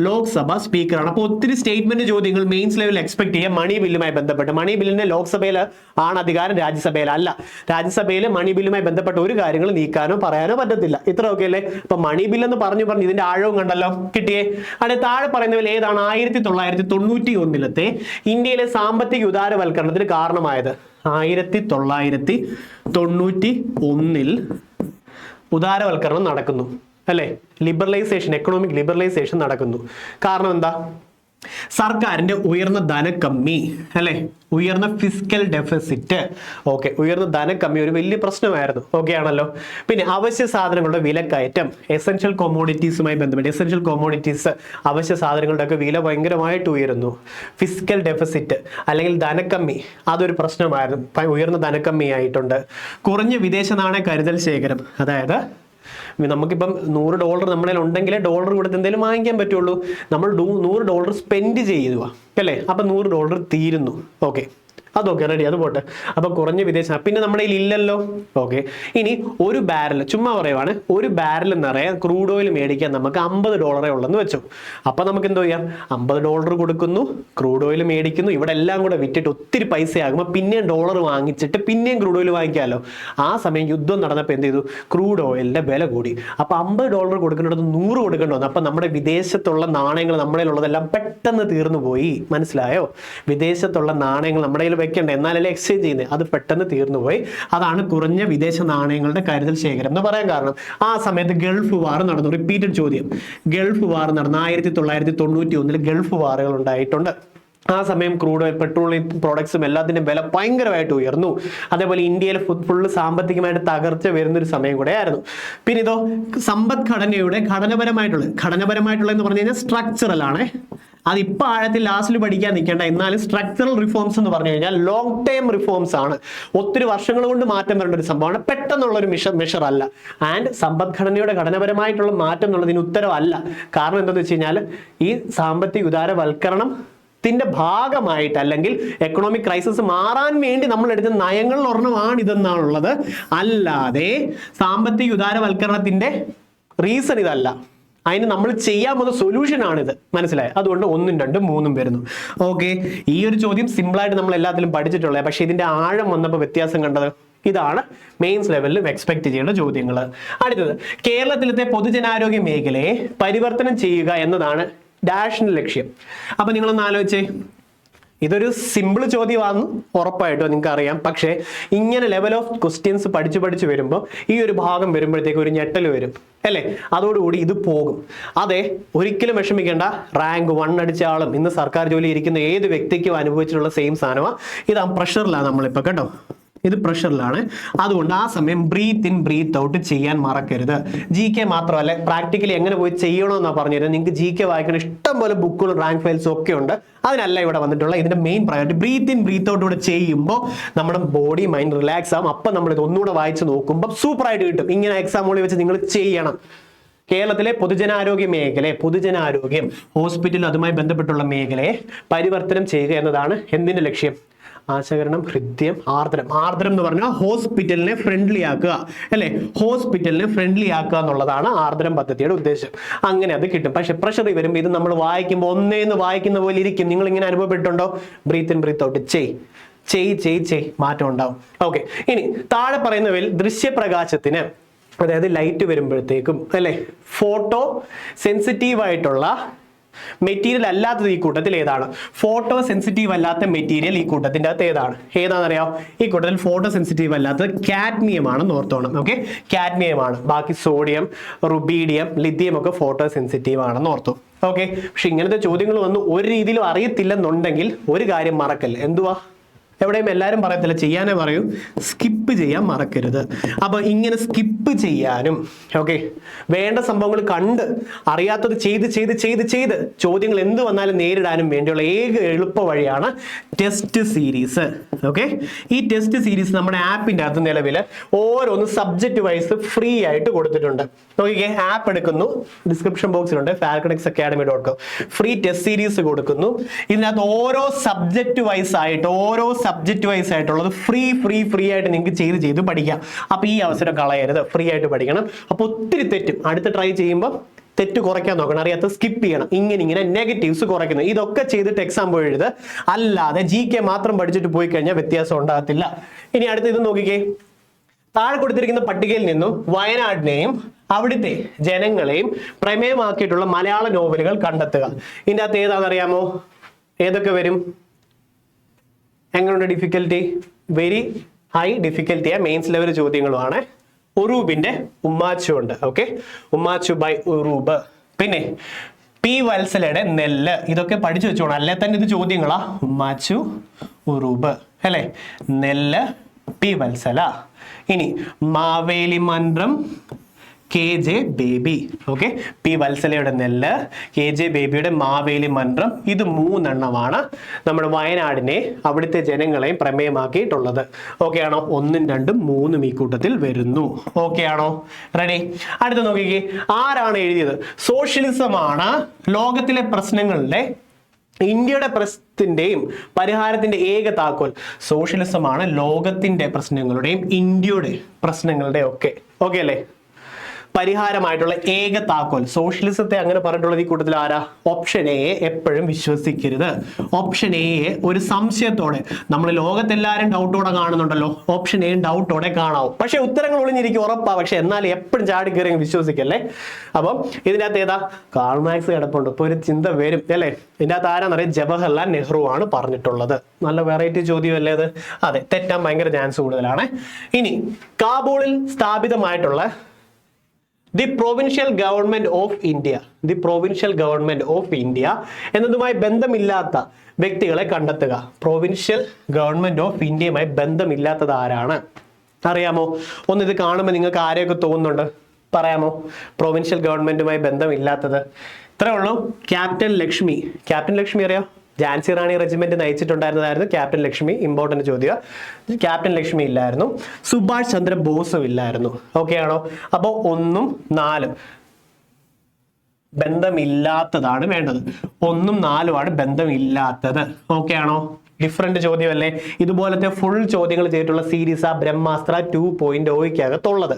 ലോക്സഭ സ്പീക്കറാണ്. അപ്പോൾ ഒത്തിരി സ്റ്റേറ്റ്മെന്റ് ചോദ്യങ്ങൾ മെയിൻസ് ലെവലിൽ എക്സ്പെക്ട് ചെയ്യാം മണി ബില്ലുമായി ബന്ധപ്പെട്ട്. മണി ബില്ലിന് ലോക്സഭയിൽ ആണ് അധികാരം, രാജ്യസഭയിൽ അല്ല. രാജ്യസഭയിൽ മണി ബില്ലുമായി ബന്ധപ്പെട്ട ഒരു കാര്യങ്ങൾ നീക്കാനോ പറയാനോ പറ്റത്തില്ല. ഇത്ര ഓക്കെ അല്ലേ? അപ്പൊ മണി ബിൽ എന്ന് പറഞ്ഞു ഇതിന്റെ ആഴവും കണ്ടല്ലോ, കിട്ടിയേ. അവിടെ താഴെ പറയുന്നതിൽ ഏതാണ് 1991 ഇന്ത്യയിലെ സാമ്പത്തിക ഉദാരവൽക്കരണത്തിന് കാരണമായത്? 1991 ഉദാരവൽക്കരണം നടക്കുന്നു അല്ലെ, ലിബറലൈസേഷൻ, എക്കണോമിക് ലിബറലൈസേഷൻ നടക്കുന്നു. കാരണം എന്താ? സർക്കാരിന്റെ ഉയർന്ന ധനക്കമ്മി അല്ലെ, ഉയർന്ന ഫിസ്ക്കൽ ഡെഫിസിറ്റ്. ഓക്കെ, ഉയർന്ന ധനക്കമ്മി ഒരു വലിയ പ്രശ്നമായിരുന്നു. ഓക്കെ ആണല്ലോ. പിന്നെ അവശ്യ സാധനങ്ങളുടെ വിലക്കയറ്റം, എസെൻഷ്യൽ കോമോഡിറ്റീസുമായി ബന്ധപ്പെട്ട് എസെൻഷ്യൽ കോമോഡിറ്റീസ് അവശ്യ സാധനങ്ങളുടെ ഒക്കെ വില ഭയങ്കരമായിട്ട് ഉയരുന്നു. ഫിസ്ക്കൽ ഡെഫിസിറ്റ് അല്ലെങ്കിൽ ധനക്കമ്മി അതൊരു പ്രശ്നമായിരുന്നു, ഉയർന്ന ധനക്കമ്മി ആയിട്ടുണ്ട്. കുറഞ്ഞ വിദേശ നാണയ കരുതൽ ശേഖരം, അതായത് നമുക്കിപ്പം $100 നമ്മളെ ഉണ്ടെങ്കിലേ ഡോളർ കൊടുത്ത് എന്തെങ്കിലും വാങ്ങിക്കാൻ പറ്റുള്ളൂ. നമ്മൾ $100 സ്പെൻഡ് ചെയ്യുക അല്ലേ, അപ്പം $100 തീരുന്നു. ഓക്കെ, അതൊക്കെ റെഡി, അത് പോട്ടെ. അപ്പൊ കുറഞ്ഞ വിദേശ, പിന്നെ നമ്മുടെ കയ്യിൽ ഇല്ലല്ലോ. ഓക്കെ, ഇനി ഒരു ബാരൽ, ചുമ്മാ പറയുവാണ്, ഒരു ബാരൽ നിറയെ ക്രൂഡ് ഓയിൽ മേടിക്കാൻ നമുക്ക് $50 ഉള്ളെന്ന് വെച്ചു. അപ്പൊ നമുക്ക് എന്തോ ചെയ്യാം? $50 കൊടുക്കുന്നു, ക്രൂഡ് ഓയിൽ മേടിക്കുന്നു, ഇവിടെ എല്ലാം കൂടെ വിറ്റിട്ട് ഒത്തിരി പൈസ ആകുമ്പോൾ പിന്നെയും ഡോളർ വാങ്ങിച്ചിട്ട് പിന്നെയും ക്രൂഡ് ഓയിൽ വാങ്ങിക്കാമല്ലോ. ആ സമയം യുദ്ധം നടന്നപ്പോൾ എന്ത് ചെയ്തു? ക്രൂഡ് ഓയിലിന്റെ വില കൂടി. അപ്പൊ $50 കൊടുക്കുന്നിടത്ത് 100 കൊടുക്കേണ്ടി വന്നു. അപ്പൊ നമ്മുടെ വിദേശത്തുള്ള നാണയങ്ങൾ നമ്മുടെ ഉള്ളതെല്ലാം പെട്ടെന്ന് തീർന്നു പോയി. മനസ്സിലായോ? വിദേശത്തുള്ള നാണയങ്ങൾ നമ്മുടെ കയ്യിൽ വെക്കണ്ട, എന്നാലല്ലേ എക്സ്ചേഞ്ച് ചെയ്യുന്നത്, അത് പെട്ടെന്ന് തീർന്നുപോയി. അതാണ് കുറഞ്ഞ വിദേശ നാണയങ്ങളുടെ കരുതൽ ശേഖരം എന്ന് പറയാൻ കാരണം. ആ സമയത്ത് ഗൾഫ് വാർ നടന്നു. റിപ്പീറ്റഡ് ചോദ്യം, ഗൾഫ് വാർ നടന്നു. 1991 ഗൾഫ് വാറുകൾ ഉണ്ടായിട്ടുണ്ട്. ആ സമയം ക്രൂഡ് ഓയിൽ, പെട്രോളിയം പ്രോഡക്ട്സും എല്ലാത്തിൻ്റെയും വില ഭയങ്കരമായിട്ട് ഉയർന്നു. അതേപോലെ ഇന്ത്യയിൽ ഫുള്ള് സാമ്പത്തികമായിട്ട് തകർച്ച വരുന്നൊരു സമയം കൂടെ ആയിരുന്നു. പിന്നെ ഇതോ സമ്പദ്ഘടനയുടെ ഘടനപരമായിട്ടുള്ള എന്ന് പറഞ്ഞു കഴിഞ്ഞാൽ സ്ട്രക്ചറൽ ആണ്. അതിപ്പോൾ ആഴത്തിൽ ലാസ്റ്റിൽ പഠിക്കാൻ നിൽക്കേണ്ട. എന്നാലും സ്ട്രക്ചറൽ റിഫോംസ് എന്ന് പറഞ്ഞു കഴിഞ്ഞാൽ ലോങ് ടേം റിഫോംസ് ആണ്, ഒത്തിരി വർഷങ്ങൾ കൊണ്ട് മാറ്റം വരേണ്ട ഒരു സംഭവമാണ്, പെട്ടെന്നുള്ളൊരു മെഷർ അല്ല. ആൻഡ് സമ്പദ്ഘടനയുടെ ഘടനാപരമായിട്ടുള്ള മാറ്റം എന്നുള്ളതിന് ഉത്തരവല്ല. കാരണം എന്താണെന്ന് വെച്ച് കഴിഞ്ഞാൽ ഈ സാമ്പത്തിക ഉദാരവൽക്കരണത്തിന്റെ ഭാഗമായിട്ട് അല്ലെങ്കിൽ എക്കണോമിക് ക്രൈസിസ് മാറാൻ വേണ്ടി നമ്മൾ എടുത്ത നയങ്ങളിൽ ഒരെണ്ണമാണ് ഇതെന്നാണുള്ളത്. അല്ലാതെ സാമ്പത്തിക ഉദാരവൽക്കരണത്തിന്റെ റീസൺ ഇതല്ല. അതിന് നമ്മൾ ചെയ്യാൻ പോകുന്ന സൊല്യൂഷൻ ആണിത്. മനസ്സിലായി? അതുകൊണ്ട് 1, 2, 3 വരുന്നു. ഓക്കെ, ഈ ഒരു ചോദ്യം സിമ്പിളായിട്ട് നമ്മൾ എല്ലാത്തിലും പഠിച്ചിട്ടുള്ളത്, പക്ഷെ ഇതിന്റെ ആഴം വന്നപ്പോൾ വ്യത്യാസം കണ്ടത്. ഇതാണ് മെയിൻസ് ലെവലിൽ എക്സ്പെക്ട് ചെയ്യേണ്ട ചോദ്യങ്ങൾ. അടുത്തത്, കേരളത്തിലത്തെ പൊതുജനാരോഗ്യ മേഖലയെ പരിവർത്തനം ചെയ്യുക എന്നതാണ് ഡാഷിന്റെ ലക്ഷ്യം. അപ്പൊ നിങ്ങളൊന്ന് ആലോചിച്ചേ, ഇതൊരു സിമ്പിൾ ചോദ്യമാണെന്ന് ഉറപ്പായിട്ടോ നിങ്ങൾക്ക് അറിയാം. പക്ഷേ ഇങ്ങനെ ലെവൽ ഓഫ് ക്വസ്റ്റ്യൻസ് പഠിച്ചു വരുമ്പോൾ ഈ ഒരു ഭാഗം വരുമ്പോഴത്തേക്ക് ഒരു ഞെട്ടൽ വരും അല്ലേ? അതോടുകൂടി ഇത് പോകും. അതെ, ഒരിക്കലും വിഷമിക്കേണ്ട. റാങ്ക് 1 അടിച്ച ആളും ഇന്ന് സർക്കാർ ജോലി ഇരിക്കുന്ന ഏത് വ്യക്തിക്കും അനുഭവിച്ചിട്ടുള്ള സെയിം സാധനമാണ്. ഇതാ പ്രഷറിലാണ് നമ്മളിപ്പോൾ കേട്ടോ, ഇത് പ്രഷറിലാണ്. അതുകൊണ്ട് ആ സമയം ബ്രീത്ത് ഇൻ ബ്രീത്ത് ഔട്ട് ചെയ്യാൻ മറക്കരുത്. GK മാത്രമല്ല, പ്രാക്ടിക്കലി എങ്ങനെ പോയി ചെയ്യണമെന്നാണ് പറഞ്ഞുതരുന്നത്. നിങ്ങൾക്ക് GK വായിക്കണം, ഇഷ്ടം പോലെ ബുക്കുകളും റാങ്ക് ഫയൽസും ഒക്കെ ഉണ്ട്. അതിനല്ല ഇവിടെ വന്നിട്ടുള്ള ഇതിന്റെ main priority. Breathe in breathe out കൂടെ ചെയ്യുമ്പോൾ നമ്മുടെ ബോഡി മൈൻഡ് റിലാക്സ് ആകും. അപ്പം നമ്മൾ ഇത് ഒന്നുകൂടെ വായിച്ച് നോക്കുമ്പോൾ സൂപ്പറായിട്ട് കിട്ടും. ഇങ്ങനെ എക്സാമുകളിൽ വെച്ച് നിങ്ങൾ ചെയ്യണം. കേരളത്തിലെ പൊതുജനാരോഗ്യം, ഹോസ്പിറ്റൽ അതുമായി ബന്ധപ്പെട്ടുള്ള മേഖലയെ പരിവർത്തനം ചെയ്യുക എന്നതാണ് എന്തിന്റെ ലക്ഷ്യം? ആശകരണം, ഹൃദ്യം, ആർദ്രം. ആർദ്രം എന്ന് പറഞ്ഞാൽ ഹോസ്പിറ്റലിനെ ഫ്രണ്ട്ലി ആക്കുക അല്ലെ, ഹോസ്പിറ്റലിനെ ഫ്രണ്ട്ലി ആക്കുക എന്നുള്ളതാണ് ആർദ്രം പദ്ധതിയുടെ ഉദ്ദേശം. അങ്ങനെ അത് കിട്ടും. പക്ഷെ പ്രഷർ വരുമ്പോൾ ഇത് നമ്മൾ വായിക്കുമ്പോൾ ഒന്നേന്ന് വായിക്കുന്ന പോലെ ഇരിക്കും. നിങ്ങൾ ഇങ്ങനെ അനുഭവപ്പെട്ടുണ്ടോ? ബ്രീത്ത് ഇൻ ബ്രീത്ത് ഔട്ട് ചെയ് മാറ്റം ഉണ്ടാവും. ഓക്കെ, ഇനി താഴെ പറയുന്നവയിൽ ദൃശ്യപ്രകാശത്തിന്, അതായത് ലൈറ്റ് വരുമ്പോഴത്തേക്കും അല്ലെ, ഫോട്ടോ സെൻസിറ്റീവ് ആയിട്ടുള്ള മെറ്റീരിയൽ അല്ലാത്തത് ഈ കൂട്ടത്തിൽ ഏതാണ്? ഫോട്ടോ സെൻസിറ്റീവ് അല്ലാത്ത മെറ്റീരിയൽ ഈ കൂട്ടത്തിന്റെ അകത്ത് ഏതാണെന്നറിയാം? ഈ കൂട്ടത്തിൽ ഫോട്ടോ സെൻസിറ്റീവ് അല്ലാത്തത് കാഡ്മിയം ആണെന്ന് ഓർത്തോണം. ഓക്കെ, കാഡ്മിയം ആണ്. ബാക്കി സോഡിയം, റുബീഡിയം, ലിഥിയം ഒക്കെ ഫോട്ടോ സെൻസിറ്റീവ് ആണെന്ന് ഓർത്തു. ഓക്കെ, പക്ഷെ ഇങ്ങനത്തെ ചോദ്യങ്ങൾ വന്ന് ഒരു രീതിയിലും അറിയത്തില്ലെന്നുണ്ടെങ്കിൽ ഒരു കാര്യം മറക്കല്ല. എന്തുവാ? എവിടെയും എല്ലാവരും പറയത്തില്ല, ചെയ്യാനേ പറയൂ, സ്കിപ്പ് ചെയ്യാൻ മറക്കരുത്. അപ്പൊ ഇങ്ങനെ സ്കിപ്പ് ചെയ്യാനും ഓക്കെ, വേണ്ട സംഭവങ്ങൾ കണ്ട് അറിയാത്തത് ചെയ്ത് ചോദ്യങ്ങൾ എന്ത് വന്നാലും നേരിടാനും വേണ്ടിയുള്ള ഏക എളുപ്പ വഴിയാണ് ടെസ്റ്റ് സീരീസ്. ഓക്കെ, ഈ ടെസ്റ്റ് സീരീസ് നമ്മുടെ ആപ്പിന്റെ അകത്ത് നിലവിൽ ഓരോന്ന് സബ്ജക്റ്റ് വൈസ് ഫ്രീ ആയിട്ട് കൊടുത്തിട്ടുണ്ട്. നോക്കിക്കേ, ആപ്പ് എടുക്കുന്നു, ഡിസ്ക്രിപ്ഷൻ ബോക്സിലുണ്ട്, falconexacademy.com ഫ്രീ ടെസ്റ്റ് സീരീസ് കൊടുക്കുന്നു. ഇതിനകത്ത് ഓരോ സബ്ജക്റ്റ് വൈസ് ആയിട്ട് ഓരോ സബ്ജക്റ്റ് വൈസ് ആയിട്ടുള്ളത് ഫ്രീ ആയിട്ട് നിങ്ങൾക്ക് ചെയ്ത് പഠിക്കാം. അപ്പോൾ ഈ അവസരം കളയരുത്, ഫ്രീ ആയിട്ട് പഠിക്കണം. അപ്പോൾ ഒത്തിരി തെറ്റും, അടുത്ത് ട്രൈ ചെയ്യുമ്പോൾ തെറ്റ് കുറയ്ക്കാൻ നോക്കണം, അറിയാത്ത സ്കിപ്പ് ചെയ്യണം. ഇങ്ങനെ നെഗറ്റീവ്സ് കുറയ്ക്കുന്നത് ഇതൊക്കെ ചെയ്തിട്ട് എക്സാം പോയി എഴുത്. അല്ലാതെ GK മാത്രം പഠിച്ചിട്ട് പോയി കഴിഞ്ഞാൽ വ്യത്യാസം ഉണ്ടാകത്തില്ല. ഇനി അടുത്ത് ഇത് നോക്കിക്കേ. താഴെ കൊടുത്തിരിക്കുന്ന പട്ടികയിൽ നിന്നും വയനാടിനെയും അവിടുത്തെ ജനങ്ങളെയും പ്രമേയമാക്കിയിട്ടുള്ള മലയാള നോവലുകൾ കണ്ടെത്തുക. ഇതിൻ്റെ അകത്ത് ഏതാണെന്നറിയാമോ? ഏതൊക്കെ വരും? എങ്ങനെയുണ്ട് ഡിഫിക്കൽറ്റി? വെരി ഹൈ ഡിഫിക്കൽറ്റിയാ, മെയിൻസ് ലെവൽ ചോദ്യങ്ങളുമാണ്. ഉറൂബിന്റെ ഉമ്മാച്ചു ഉണ്ട്. Okay, Ummachu by Uroob. പിന്നെ P. വത്സലയുടെ നെല്ല്. ഇതൊക്കെ പഠിച്ചു വെച്ചോണം, അല്ലെ തന്നെ ഇത് ചോദ്യങ്ങളാ. ഉമ്മാച്ചു ഉറൂബ് അല്ലെ, നെല്ല് P. വത്സല. ഇനി മാവേലി മന്ത്രം KJ ബേബി. Okay, P. വത്സലയുടെ നെല്ല്, KJ ബേബിയുടെ മാവേലി മന്ത്രം. ഇത് 3 എണ്ണമാണ് നമ്മുടെ വയനാടിനെ അവിടുത്തെ ജനങ്ങളെയും പ്രമേയമാക്കിയിട്ടുള്ളത്. ഓക്കെ ആണോ? 1, 2, 3 ഈ കൂട്ടത്തിൽ വരുന്നു. ഓക്കെ ആണോ? റെഡി? അടുത്ത നോക്കിക്കേ, ആരാണ് എഴുതിയത്? സോഷ്യലിസമാണ് ലോകത്തിലെ പ്രശ്നങ്ങളുടെ ഇന്ത്യയുടെ പ്രശ്നത്തിന്റെയും പരിഹാരത്തിന്റെ ഏക താക്കോൽ. സോഷ്യലിസമാണ് ലോകത്തിന്റെ പ്രശ്നങ്ങളുടെയും ഇന്ത്യയുടെ പ്രശ്നങ്ങളുടെ ഒക്കെ ഓക്കെ അല്ലേ പരിഹാരമായിട്ടുള്ള ഏക താക്കോൽ. സോഷ്യലിസത്തെ അങ്ങനെ പറഞ്ഞിട്ടുള്ളത് ഈ കൂട്ടത്തിൽ ആരാ? ഓപ്ഷൻ എ എപ്പോഴും വിശ്വസിക്കരുത്. ഓപ്ഷൻ എ ഒരു സംശയത്തോടെ, നമ്മൾ ലോകത്തെല്ലാവരും ഡൗട്ടോടെ കാണുന്നുണ്ടല്ലോ, ഓപ്ഷൻ എ ഡൗട്ടോടെ കാണാവും. പക്ഷെ ഉത്തരങ്ങൾ ഒളിഞ്ഞിരിക്കും ഉറപ്പാ, പക്ഷെ എന്നാൽ എപ്പോഴും ചാടി കയറി വിശ്വസിക്കല്ലേ. അപ്പം ഇതിൻ്റെ അകത്ത് ഏതാ? കാൾ മാർക്സ് കിടപ്പുണ്ട്. ഇപ്പൊ ഒരു ചിന്ത വരും അല്ലേ. ഇതിൻ്റെ അകത്ത് ആരാന്നറിയാം? ജവഹർലാൽ നെഹ്റു ആണ് പറഞ്ഞിട്ടുള്ളത്. നല്ല വെറൈറ്റി ചോദ്യമല്ലേ അത്? അതെ, തെറ്റാൻ ഭയങ്കര ചാൻസ് കൂടുതലാണ്. ഇനി കാബൂളിൽ സ്ഥാപിതമായിട്ടുള്ള the provincial government of India, the provincial government of India എന്നതുമായി ബന്ധമില്ലാത്ത വ്യക്തികളെ കണ്ടെത്തുക. പ്രൊവിൻഷ്യൽ ഗവൺമെന്റ് ഓഫ് ഇന്ത്യയുമായി ബന്ധമില്ലാത്തത് ആരാണ്? അറിയാമോ? ഒന്ന് ഇത് കാണുമ്പോൾ നിങ്ങൾക്ക് ആരെയൊക്കെ തോന്നുന്നുണ്ട്? പറയാമോ? പ്രൊവിൻഷ്യൽ ഗവൺമെന്റുമായി ബന്ധമില്ലാത്തത് ഇത്രേ ഉള്ളൂ. ക്യാപ്റ്റൻ ലക്ഷ്മി. ക്യാപ്റ്റൻ ലക്ഷ്മി അറിയാം? ഝാൻസി റാണി റെജിമെന്റ് നയിച്ചിട്ടുണ്ടായിരുന്നതായിരുന്നു ക്യാപ്റ്റൻ ലക്ഷ്മി. ഇമ്പോർട്ടന്റ് ചോദ്യം. ക്യാപ്റ്റൻ ലക്ഷ്മി ഇല്ലായിരുന്നു. സുഭാഷ് ചന്ദ്ര ബോസും ഇല്ലായിരുന്നു. ഓക്കെ ആണോ? അപ്പോൾ 1ഉം 4ഉം ബന്ധമില്ലാത്തതാണ് വേണ്ടത്. 1ഉം 4ഉം ആണ് ബന്ധമില്ലാത്തത്. ഓക്കെ ആണോ? ഡിഫറെന്റ് ചോദ്യമല്ലേ? ഇതുപോലത്തെ ഫുൾ ചോദ്യങ്ങൾ ചെയ്തിട്ടുള്ള സീരീസ് ആ ബ്രഹ്മാസ്ത്ര 2.0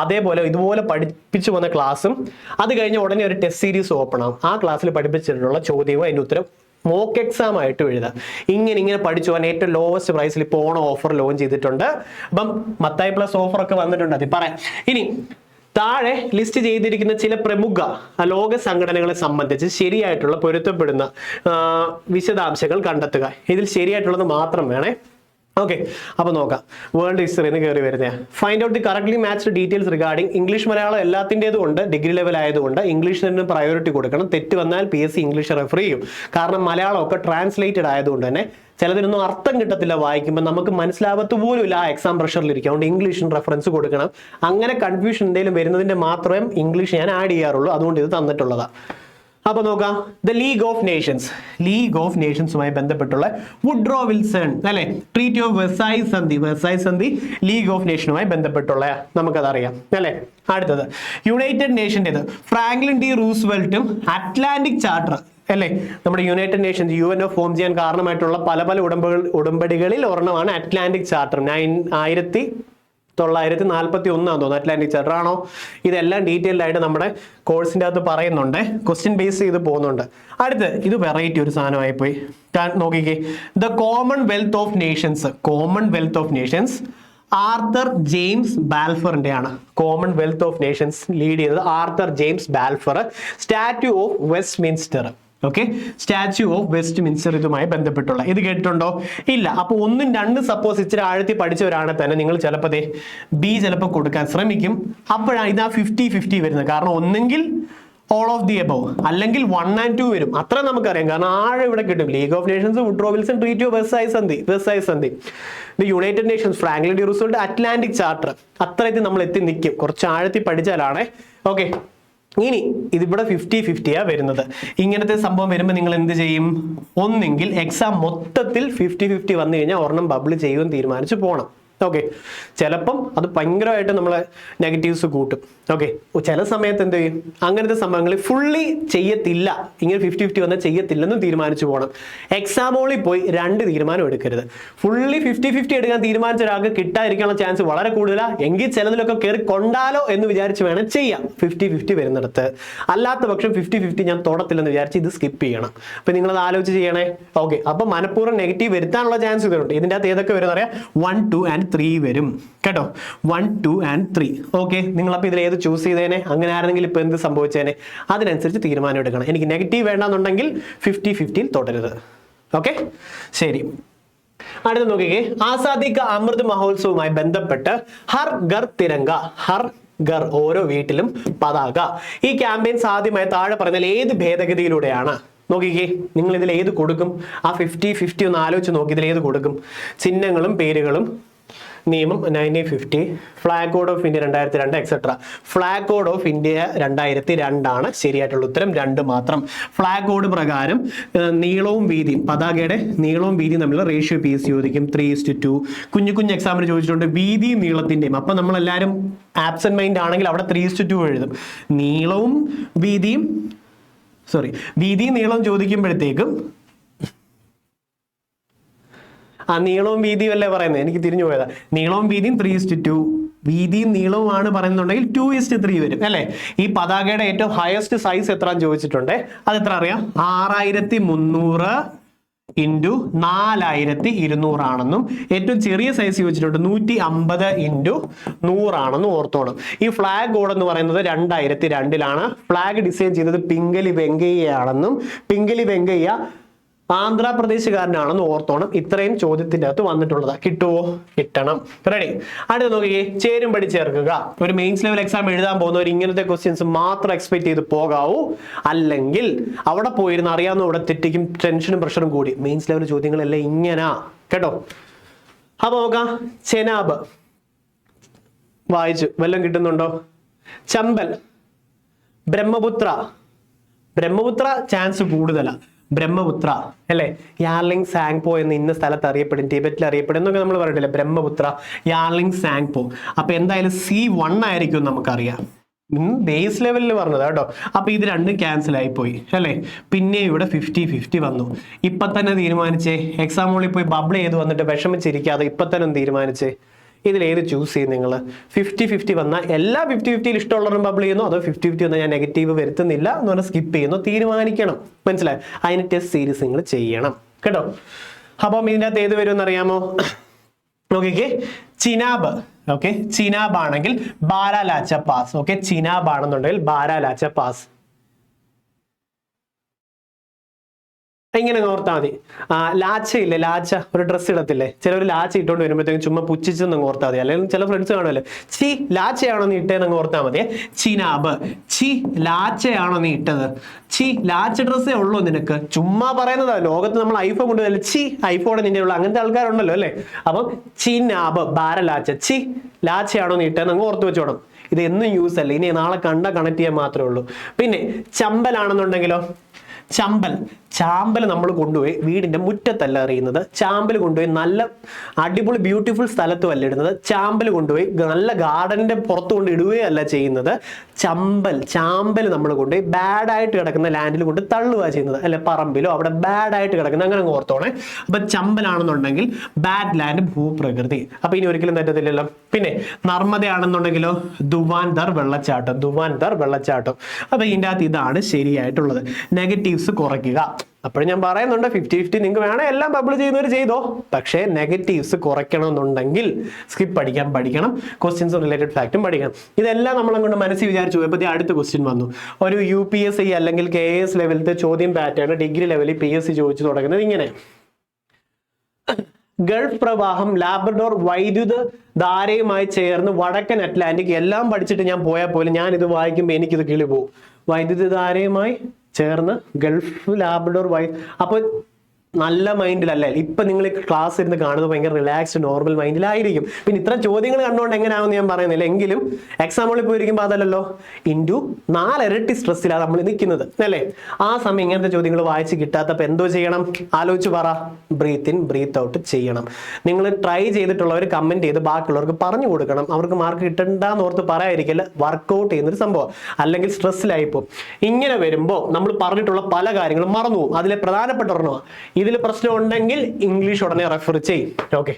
അതേപോലെ ഇതുപോലെ പഠിപ്പിച്ചു വന്ന ക്ലാസ്സും അത് കഴിഞ്ഞ ഉടനെ ഒരു ടെസ്റ്റ് സീരീസ് ഓപ്പൺ ആവും. ആ ക്ലാസ്സിൽ പഠിപ്പിച്ചിട്ടുള്ള ചോദ്യവും അതിൻ്റെ ഉത്തരം മോക്ക് എക്സാം ആയിട്ട് എഴുതാം. ഇങ്ങനെ പഠിച്ചു പോകാൻ ഏറ്റവും ലോവസ്റ്റ് പ്രൈസിൽ ഇപ്പോൾ ഓണം ഓഫർ ലോഞ്ച് ചെയ്തിട്ടുണ്ട്. അപ്പം മത്തായി പ്ലസ് ഓഫർ ഒക്കെ വന്നിട്ടുണ്ട്, അത് പറയാം. ഇനി താഴെ ലിസ്റ്റ് ചെയ്തിരിക്കുന്ന ചില പ്രമുഖ ലോക സംഘടനകളെ സംബന്ധിച്ച് ശരിയായിട്ടുള്ള പൊരുത്തപ്പെടുന്ന വിശദാംശങ്ങൾ കണ്ടെത്തുക. ഇതിൽ ശരിയായിട്ടുള്ളത് മാത്രം വേണേ. ഓക്കെ, അപ്പോൾ നോക്കാം. വേൾഡ് ഹിസ്റ്ററിന്ന് കയറി വരുന്നത്. Find out the correctly matched details regarding. English Malayalam എല്ലാത്തിൻ്റെതും ഉണ്ട്, ഡിഗ്രി ലെവൽ ആയതുകൊണ്ട് ഇംഗ്ലീഷിന് പ്രയോറിറ്റി കൊടുക്കണം. തെറ്റ് വന്നാൽ PSC ഇംഗ്ലീഷ് റെഫർ ചെയ്യും. കാരണം മലയാളമൊക്കെ ട്രാൻസ്ലേറ്റഡ് ആയതുകൊണ്ട് തന്നെ ചിലതിനൊന്നും അർത്ഥം കിട്ടത്തില്ല വായിക്കുമ്പോൾ, നമുക്ക് മനസ്സിലാവത്ത് പോലും ഇല്ല. ആ എക്സാം പ്രഷറിലിരിക്കും. അതുകൊണ്ട് ഇംഗ്ലീഷിന് റെഫറൻസ് കൊടുക്കണം. അങ്ങനെ കൺഫ്യൂഷൻ എന്തെങ്കിലും വരുന്നതിൻ്റെ മാത്രമേ ഇംഗ്ലീഷ് ഞാൻ ആഡ് ചെയ്യാറുള്ളൂ. അതുകൊണ്ട് ഇത് തന്നിട്ടുള്ളതാണ്. അപ്പൊ നോക്കാം. The League of Nations, League of നേഷൻസുമായി ബന്ധപ്പെട്ടുള്ള വുഡ്രോ വിൽസൺ അല്ലെ, ട്രീറ്റി ഓഫ് വെർസായ് സന്ധി, വെർസായ് സന്ധി ലീഗ് ഓഫ് നേഷനുമായി ബന്ധപ്പെട്ടുള്ള നമുക്കതറിയാം അല്ലെ. അടുത്തത് യുണൈറ്റഡ് നേഷൻ്റെത് ഫ്രാങ്ക്ലിൻ ഡി റൂസ്വെൽറ്റും അറ്റ്ലാന്റിക് ചാർട്ടർ അല്ലെ. നമ്മുടെ യുണൈറ്റഡ് നേഷൻസ് UNO ഫോം ചെയ്യാൻ കാരണമായിട്ടുള്ള പല ഉടമ്പടികളിൽ ഒരെണ്ണമാണ് അറ്റ്ലാന്റിക് ചാർട്ടർ. 1941 തോന്നുന്നു അറ്റ്ലാന്റിക് ചാർട്ടർ ആണോ? ഇതെല്ലാം ഡീറ്റെയിൽഡ് ആയിട്ട് നമ്മുടെ കോഴ്സിൻ്റെ അകത്ത് പറയുന്നുണ്ട്. ക്വസ്റ്റ്യൻ ബേസ് ചെയ്ത് പോകുന്നുണ്ട്. അടുത്ത് ഇത് വെറൈറ്റി ഒരു സാധനമായി പോയി. നോക്കിക്കേ, the Commonwealth of Nations, Commonwealth of Nations Arthur James ബാൽഫറിന്റെ ആണ്. കോമൺവെൽത്ത് ഓഫ് നേഷൻസ് ലീഡ് ചെയ്തത് Arthur James Balfour. Statute of Westminster, okay, Statute of Westminster ഇതുമായി ബന്ധപ്പെട്ടുള്ള ഇത് കേട്ടിട്ടുണ്ടോ? ഇല്ല. അപ്പോൾ 1ഉം 2ഉം സപ്പോസ് ഇച്ചിരി ആഴത്തി പഠിച്ചവരാണ് തന്നെ നിങ്ങൾ ചിലപ്പോൾ ബി ചിലപ്പോൾ കൊടുക്കാൻ ശ്രമിക്കും. അപ്പോഴാണ് ഇതാ 50-50 വരുന്നത്. കാരണം ഒന്നെങ്കിൽ ഓൾ ഓഫ് ദി എബവ് അല്ലെങ്കിൽ 1 and 2 വരും. അത്ര നമുക്കറിയാം. കാരണം ആഴം ഇവിടെ കിട്ടും. League of Nations, Woodrow Wilson, Treaty of Versailles സന്ധി, United Nations, Franklin D Roosevelt, Atlantic Charter. അത്രയത്തിൽ നമ്മൾ എത്തി നിൽക്കും. കുറച്ച് ആഴത്തിൽ പഠിച്ചാലാണ്. ഓക്കെ, ഇനി ഇതിവിടെ 50-50 വരുന്നത്. ഇങ്ങനത്തെ സംഭവം വരുമ്പോൾ നിങ്ങൾ എന്ത് ചെയ്യും? ഒന്നെങ്കിൽ എക്സാം മൊത്തത്തിൽ 50-50 വന്നു കഴിഞ്ഞാൽ ഒരെണ്ണം ബബിൾ ചെയ്യുമെന്ന് തീരുമാനിച്ച് പോകണം. ഓക്കെ, ചിലപ്പം അത് ഭയങ്കരമായിട്ട് നമ്മളെ നെഗറ്റീവ്സ് കൂട്ടും. ഓക്കെ, ചില സമയത്ത് എന്ത് ചെയ്യും, അങ്ങനത്തെ സംഭവങ്ങൾ ഫുള്ളി ചെയ്യത്തില്ല, ഇങ്ങനെ 50-50 വന്നാൽ ചെയ്യത്തില്ലെന്നും തീരുമാനിച്ചു പോകണം. എക്സാം ഹോളിൽ പോയി 2 തീരുമാനം എടുക്കരുത്. ഫുള്ളി 50-50 എടുക്കാൻ തീരുമാനിച്ച ഒരാൾക്ക് കിട്ടാതിരിക്കാനുള്ള ചാൻസ് വളരെ കൂടുതലാണ്. എങ്കിൽ ചിലതിലൊക്കെ കയറി കൊണ്ടാലോ എന്ന് വിചാരിച്ച് വേണം ചെയ്യാം 50-50 വരുന്നിടത്ത്. അല്ലാത്ത പക്ഷം 50-50 ഞാൻ തൊടത്തില്ലെന്ന് വിചാരിച്ച് ഇത് സ്കിപ്പ് ചെയ്യണം. അപ്പൊ നിങ്ങളത് ആലോചിച്ച് ചെയ്യണേ. ഓക്കെ, അപ്പൊ മനഃപൂർവ്വം നെഗറ്റീവ് വരുത്താനുള്ള ചാൻസ് ഇതുണ്ട്. ഇതിൻ്റെ അകത്ത് ഏതൊക്കെ വരും അറിയാം, 1, 2 and 3 വരും കേട്ടോ. 1, 2 and 3. ഓക്കെ, നിങ്ങളപ്പോൾ ഇതിൽ ഏത് ചൂസ് ചെയ്തേനെ? അങ്ങനെ ആയിരുന്നെങ്കിൽ ഇപ്പൊ എന്ത് സംഭവിച്ചേനെ? അതിനനുസരിച്ച് തീരുമാനം എടുക്കണം. എനിക്ക് നെഗറ്റീവ് വേണ്ടെന്നുണ്ടെങ്കിൽ 50-50 തുടരുത്. ഓക്കെ, ശരി. അടുത്ത നോക്കിക്കേ, ആസാദി കാ അമൃത് മഹോത്സവവുമായി ബന്ധപ്പെട്ട് ഹർ ഘർ തിരങ്ക, ഹർ ഘർ ഓരോ വീട്ടിലും പതാക, ഈ ക്യാമ്പയിൻ സാധ്യമായ താഴെ പറഞ്ഞാൽ ഏത് ഭേദഗതിയിലൂടെയാണ്? നോക്കിക്കേ, നിങ്ങൾ ഇതിൽ ഏത് കൊടുക്കും? ആ 50-50 ഒന്ന് ആലോചിച്ച് നോക്കി, ഇതിൽ ഏത് കൊടുക്കും? ചിഹ്നങ്ങളും പേരുകളും നിയമം 1950, flag code of India 2002 etcetera. Flag code of India 2002 ആണ് ശരിയായിട്ടുള്ള ഉത്തരം, 2 മാത്രം. ഫ്ലാഗ് കോഡ് പ്രകാരം നീളവും വീതിയും, പതാകയുടെ നീളവും വീതിയും തമ്മിലുള്ള റേഷ്യോ PSC ചോദിക്കും 3:2. കുഞ്ഞു എക്സാമിന് ചോദിച്ചിട്ടുണ്ട് വീതിയും നീളത്തിന്റെയും. അപ്പൊ നമ്മളെല്ലാവരും ആബ്സെന്റ് മൈൻഡ് ആണെങ്കിൽ അവിടെ 3:2 എഴുതും. നീളവും വീതിയും വീതിയും നീളവും ചോദിക്കുമ്പോഴത്തേക്കും ആ നീളവും വീതിയും അല്ലേ പറയുന്നത്, എനിക്ക് തിരിഞ്ഞു പോയതാ. നീളവും വീതിയും 3:2, വീതിയും നീളവുമാണ് പറയുന്നുണ്ടെങ്കിൽ 2:3 വരും അല്ലേ. ഈ പതാകയുടെ ഏറ്റവും ഹയസ്റ്റ് സൈസ് എത്രയാന്ന് ചോദിച്ചിട്ടുണ്ട്, അത് എത്ര അറിയാം? 6300 ഇൻറ്റു 4200 ആണെന്നും ഏറ്റവും ചെറിയ സൈസ് ചോദിച്ചിട്ടുണ്ട് 150 ഇൻറ്റു 100 ആണെന്നും ഓർത്തോണം. ഈ ഫ്ലാഗ് കോഡ് എന്ന് പറയുന്നത് 2002 ഫ്ലാഗ് ഡിസൈൻ ചെയ്തത് പിംഗലി വെങ്കയ്യ ആണെന്നും പിംഗലി വെങ്കയ്യ ആന്ധ്രാപ്രദേശുകാരനാണെന്ന് ഓർത്തോണം. ഇത്രയും ചോദ്യത്തിന്റെ അകത്ത് വന്നിട്ടുള്ളതാ. കിട്ടുവോ? കിട്ടണം. റെഡി. അടുത്ത നോക്കിയേ, ചേരുംപടി ചേർക്കുക. ഒരു മെയിൻസ് ലെവൽ എക്സാം എഴുതാൻ പോകുന്നവർ ഇങ്ങനത്തെ ക്വസ്റ്റ്യൻസ് മാത്രം എക്സ്പെക്ട് ചെയ്ത് പോകാവൂ. അല്ലെങ്കിൽ അവിടെ പോയിരുന്ന് അറിയാവുന്ന ഇവിടെ തെറ്റിക്കും, ടെൻഷനും പ്രഷറും കൂടി. മെയിൻസ് ലെവൽ ചോദ്യങ്ങളെല്ലാം ഇങ്ങനാ കേട്ടോ. അപ്പൊ നോക്കാം, ചെനാബ് വായിച്ചു, വല്ലതും കിട്ടുന്നുണ്ടോ? ചമ്പൽ, ബ്രഹ്മപുത്ര ചാൻസ് കൂടുതലാ. ബ്രഹ്മപുത്ര അല്ലെ, യാർലിംഗ് സാങ്പോ എന്ന് ഇന്ന സ്ഥലത്ത് അറിയപ്പെടും, ടിബറ്റിൽ അറിയപ്പെടും എന്നൊക്കെ നമ്മൾ പറഞ്ഞിട്ടില്ലേ. ബ്രഹ്മപുത്ര, യാർലിംഗ് സാങ്പോ. അപ്പൊ എന്തായാലും C1 ആയിരിക്കും നമുക്കറിയാം. ബേസ് ലെവലിൽ പറഞ്ഞത് കേട്ടോ. അപ്പൊ ഇത് 2 ക്യാൻസൽ ആയി പോയി അല്ലെ. പിന്നെ ഇവിടെ 50-50 വന്നു. ഇപ്പൊ തന്നെ തീരുമാനിച്ചേ, എക്സാം ഹോളിൽ പോയി ബബിൾ ചെയ്ത് വന്നിട്ട് വിഷമിച്ചിരിക്കാതെ ഇപ്പൊ തന്നെ തീരുമാനിച്ചേ, ഇതിൽ ഏത് ചൂസ് ചെയ്യും നിങ്ങൾ? 50-50 വന്നാൽ എല്ലാ 50-50 ഇഷ്ടമുള്ളവരും ബബിൾ ചെയ്യുന്നു, അതോ 50-50 വന്നാൽ ഞാൻ നെഗറ്റീവ് വരുത്തുന്നില്ല എന്ന് പറഞ്ഞാൽ സ്കിപ്പ് ചെയ്യുന്നു? തീരുമാനിക്കണം. മനസ്സിലായി? അതിന് ടെസ്റ്റ് സീരീസ് നിങ്ങൾ ചെയ്യണം കേട്ടോ. അപ്പം ഇതിൻ്റെ അകത്ത് ഏത് വരും എന്നറിയാമോ? നോക്കിക്കേ, ചിനാബ്. ഓക്കെ, ചിനാബ് ആണെങ്കിൽ ബാരാലാച്ച പാസ്. ഓക്കെ, ചിനാബ് ആണെന്നുണ്ടെങ്കിൽ ബാരാലാച്ച പാസ്. ഇങ്ങനെ ഓർത്താൽ മതി. ലാച്ച ഇല്ലേ, ലാച്ച ഒരു ഡ്രസ്സ് ഇടത്തില്ലേ, ചിലവർ ലാച്ച ഇട്ടുകൊണ്ട് വരുമ്പോഴത്തേക്കും ചുമ്മാ പുച്ഛിച്ചെന്ന് ഓർത്താൽ മതി. അല്ലെങ്കിൽ ചില ഫ്രണ്ട്സ് കാണുമല്ലോ, ചി ലാച്ചയാണോ നീ ഇട്ടേന്ന് ഓർത്താൽ മതി. ചിനാബ്, ചി ലാച്ചയാണോ നീ ഇട്ടത്, ചി ലാച്ച ഡ്രസ്സേ ഉള്ളൂ നിനക്ക്, ചുമ്മാ പറയുന്നതാ. ലോകത്ത് നമ്മൾ ഐഫോൺ കൊണ്ടുവരില്ല, ചി ഐഫോൺ നിന്റെ ഉള്ളു, അങ്ങനത്തെ ആൾക്കാരുണ്ടല്ലോ അല്ലേ. അപ്പം ചിനാബ് ബാരലാച്ച, ചി ലാച്ചയാണോ നീ ഇട്ടേന്ന് ഓർത്ത് വെച്ചോണം. ഇത് എന്നും യൂസ് അല്ല, ഇനി നാളെ കണക്ട് ചെയ്യാൻ മാത്രമേ ഉള്ളൂ. പിന്നെ ചമ്പലാണെന്നുണ്ടെങ്കിലോ, ചാമ്പൽ നമ്മൾ കൊണ്ടുപോയി വീടിന്റെ മുറ്റത്തല്ല എറിയുന്നത്. ചാമ്പൽ കൊണ്ടുപോയി നല്ല അടിപൊളി ബ്യൂട്ടിഫുൾ സ്ഥലത്തും അല്ല ഇടുന്നത്. ചാമ്പൽ കൊണ്ടുപോയി നല്ല ഗാർഡന്റെ പുറത്ത് കൊണ്ട് ഇടുകയല്ല ചെയ്യുന്നത്. ചാമ്പൽ നമ്മൾ കൊണ്ടുപോയി ബാഡായിട്ട് കിടക്കുന്ന ലാൻഡിൽ കൊണ്ട് തള്ളുക ചെയ്യുന്നത്, അല്ലെ പറമ്പിലോ അവിടെ ബാഡായിട്ട് കിടക്കുന്ന, അങ്ങനെ ഓർത്തോണേ. അപ്പൊ ചമ്പലാണെന്നുണ്ടെങ്കിൽ ബാഡ് ലാൻഡ്, ഭൂപ്രകൃതി. അപ്പൊ ഇനി ഒരിക്കലും തെറ്റത്തില്ലല്ലോ. പിന്നെ നർമ്മദയാണെന്നുണ്ടെങ്കിലോ ദുവാൻദർ വെള്ളച്ചാട്ടം. അപ്പൊ ഇതിൻ്റെ അകത്ത് ഇതാണ് ശരിയായിട്ടുള്ളത്. നെഗറ്റീവ്സ് കുറയ്ക്കുക. അപ്പോഴും ഞാൻ പറയുന്നുണ്ട് 50-50 നിങ്ങൾക്ക് വേണേ എല്ലാം ബബിൾ ചെയ്യുന്നവർ ചെയ്തോ, പക്ഷേ നെഗറ്റീവ്സ് കുറയ്ക്കണമെന്നുണ്ടെങ്കിൽ സ്കിപ്പ് പഠിക്കണം, ക്വസ്റ്റ്യൻസ് റിലേറ്റഡ് ഫാക്റ്റും പഠിക്കണം. ഇതെല്ലാം നമ്മളങ്ങോട്ട് മനസ്സിൽ വിചാരിച്ചു പോയപ്പോൾ അടുത്ത ക്വസ്റ്റ്യൻ വന്നു. ഒരു UPSC അല്ലെങ്കിൽ KS ലെവലിലത്തെ ചോദ്യം പാറ്റേൺ ഡിഗ്രി ലെവലിൽ PSC ചോദിച്ചു തുടങ്ങുന്നത് ഇങ്ങനെ: ഗൾഫ് പ്രവാഹം, ലാബ്രഡോർ വൈദ്യുത ധാരയുമായി ചേർന്ന് വടക്കൻ അറ്റ്ലാന്റിക്. എല്ലാം പഠിച്ചിട്ട് ഞാൻ പോയാൽ പോലും ഞാൻ ഇത് വായിക്കുമ്പോൾ എനിക്കിത് കിളി പോകും. വൈദ്യുത ധാരയുമായി ചേർന്ന് ഗൾഫ്, ലാബ്രഡോർ, അപ്പോൾ നല്ല മൈൻഡിലല്ലേ ഇപ്പൊ നിങ്ങൾ ക്ലാസ് ഇരുന്ന് കാണുന്നത് ഭയങ്കര റിലാക്സ്ഡ് നോർമൽ മൈൻഡിലായിരിക്കും. പിന്നെ ഇത്ര ചോദ്യങ്ങൾ കണ്ടുകൊണ്ട് എങ്ങനെയാണെന്ന് ഞാൻ പറയുന്നില്ല, എങ്കിലും എക്സാമ്പിളിൽ പോയിരിക്കുമ്പോൾ അതല്ലല്ലോ, ഇൻറ്റു 4 ഇരട്ടി സ്ട്രെസ്സിലാണ് നമ്മൾ നിൽക്കുന്നത് അല്ലേ. ആ സമയം ഇങ്ങനത്തെ ചോദ്യങ്ങൾ വായിച്ച് കിട്ടാത്തപ്പോൾ എന്തോ ചെയ്യണം, ആലോചിച്ച് പറ. ബ്രീത്ത് ഇൻ ബ്രീത്ത് ഔട്ട് ചെയ്യണം. നിങ്ങൾ ട്രൈ ചെയ്തിട്ടുള്ളവർ കമന്റ് ചെയ്ത് ബാക്കിയുള്ളവർക്ക് പറഞ്ഞു കൊടുക്കണം. അവർക്ക് മാർക്ക് കിട്ടണ്ടെന്ന് ഓർത്ത് പറയാതിരിക്കില്ല, വർക്കൗട്ട് ചെയ്യുന്നൊരു സംഭവം, അല്ലെങ്കിൽ സ്ട്രെസ്സിലായിപ്പോൾ. ഇങ്ങനെ വരുമ്പോൾ നമ്മൾ പറഞ്ഞിട്ടുള്ള പല കാര്യങ്ങളും മറന്നു പോകും. അതിലെ പ്രധാനപ്പെട്ട ഒരെണ്ണമാണ്. ഇതിൽ പ്രശ്നം ഉണ്ടെങ്കിൽ ഇംഗ്ലീഷ് ഉടനെ റെഫർ ചെയ്യും. ഓക്കെ,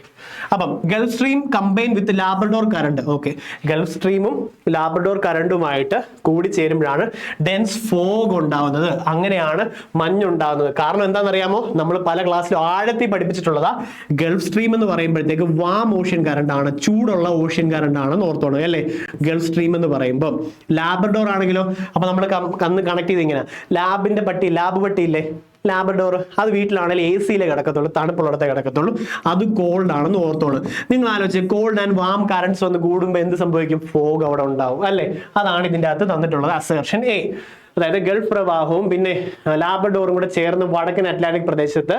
അപ്പം Gulf Stream combine with Labrador current. Okay, Gulf സ്ട്രീമും ലാബ്രഡോർ കറണ്ടുമായിട്ട് കൂടി ചേരുമ്പോഴാണ് ഡെൻസ് ഫോഗ് ഉണ്ടാവുന്നത്. അങ്ങനെയാണ് മഞ്ഞുണ്ടാവുന്നത്. കാരണം എന്താണെന്നറിയാമോ, നമ്മൾ പല ക്ലാസ്സിലും ആഴത്തിൽ പഠിപ്പിച്ചിട്ടുള്ളതാ. ഗൾഫ് സ്ട്രീം എന്ന് പറയുമ്പോഴത്തേക്ക് വാം ഓഷ്യൻ കറണ്ട് ആണ്, ചൂടുള്ള ഓഷ്യൻ കറണ്ട് ആണെന്ന് ഓർത്തോണം അല്ലേ. ഗൾഫ് സ്ട്രീം എന്ന് പറയുമ്പോൾ ലാബ്രഡോർ ആണെങ്കിലോ, അപ്പൊ നമ്മൾ കന്ന് കണക്ട് ചെയ്ത് ഇങ്ങനെ ലാബ് പട്ടിയില്ലേ, ലാബ്രഡോർ, അത് വീട്ടിലാണെങ്കിൽ എ സിയിലെ കിടക്കത്തുള്ളൂ, തണുപ്പുള്ളിടത്തെ കിടക്കത്തുള്ളൂ. അത് കോൾഡ് ആണെന്ന് ഓർത്തോളൂ. നിങ്ങൾ ആലോചിച്ച് കോൾഡ് ആൻഡ് വാം കറണ്ട്സ് വന്ന് കൂടുമ്പോൾ എന്ത് സംഭവിക്കും, ഫോഗ് അവിടെ ഉണ്ടാവും അല്ലേ. അതാണ് ഇതിൻ്റെ അകത്ത് തന്നിട്ടുള്ളത് അസേർഷൻ എ. അതായത് ഗൾഫ് പ്രവാഹവും പിന്നെ ലാബ്രഡോറും കൂടെ ചേർന്ന് വടക്കൻ അറ്റ്ലാന്റിക് പ്രദേശത്ത്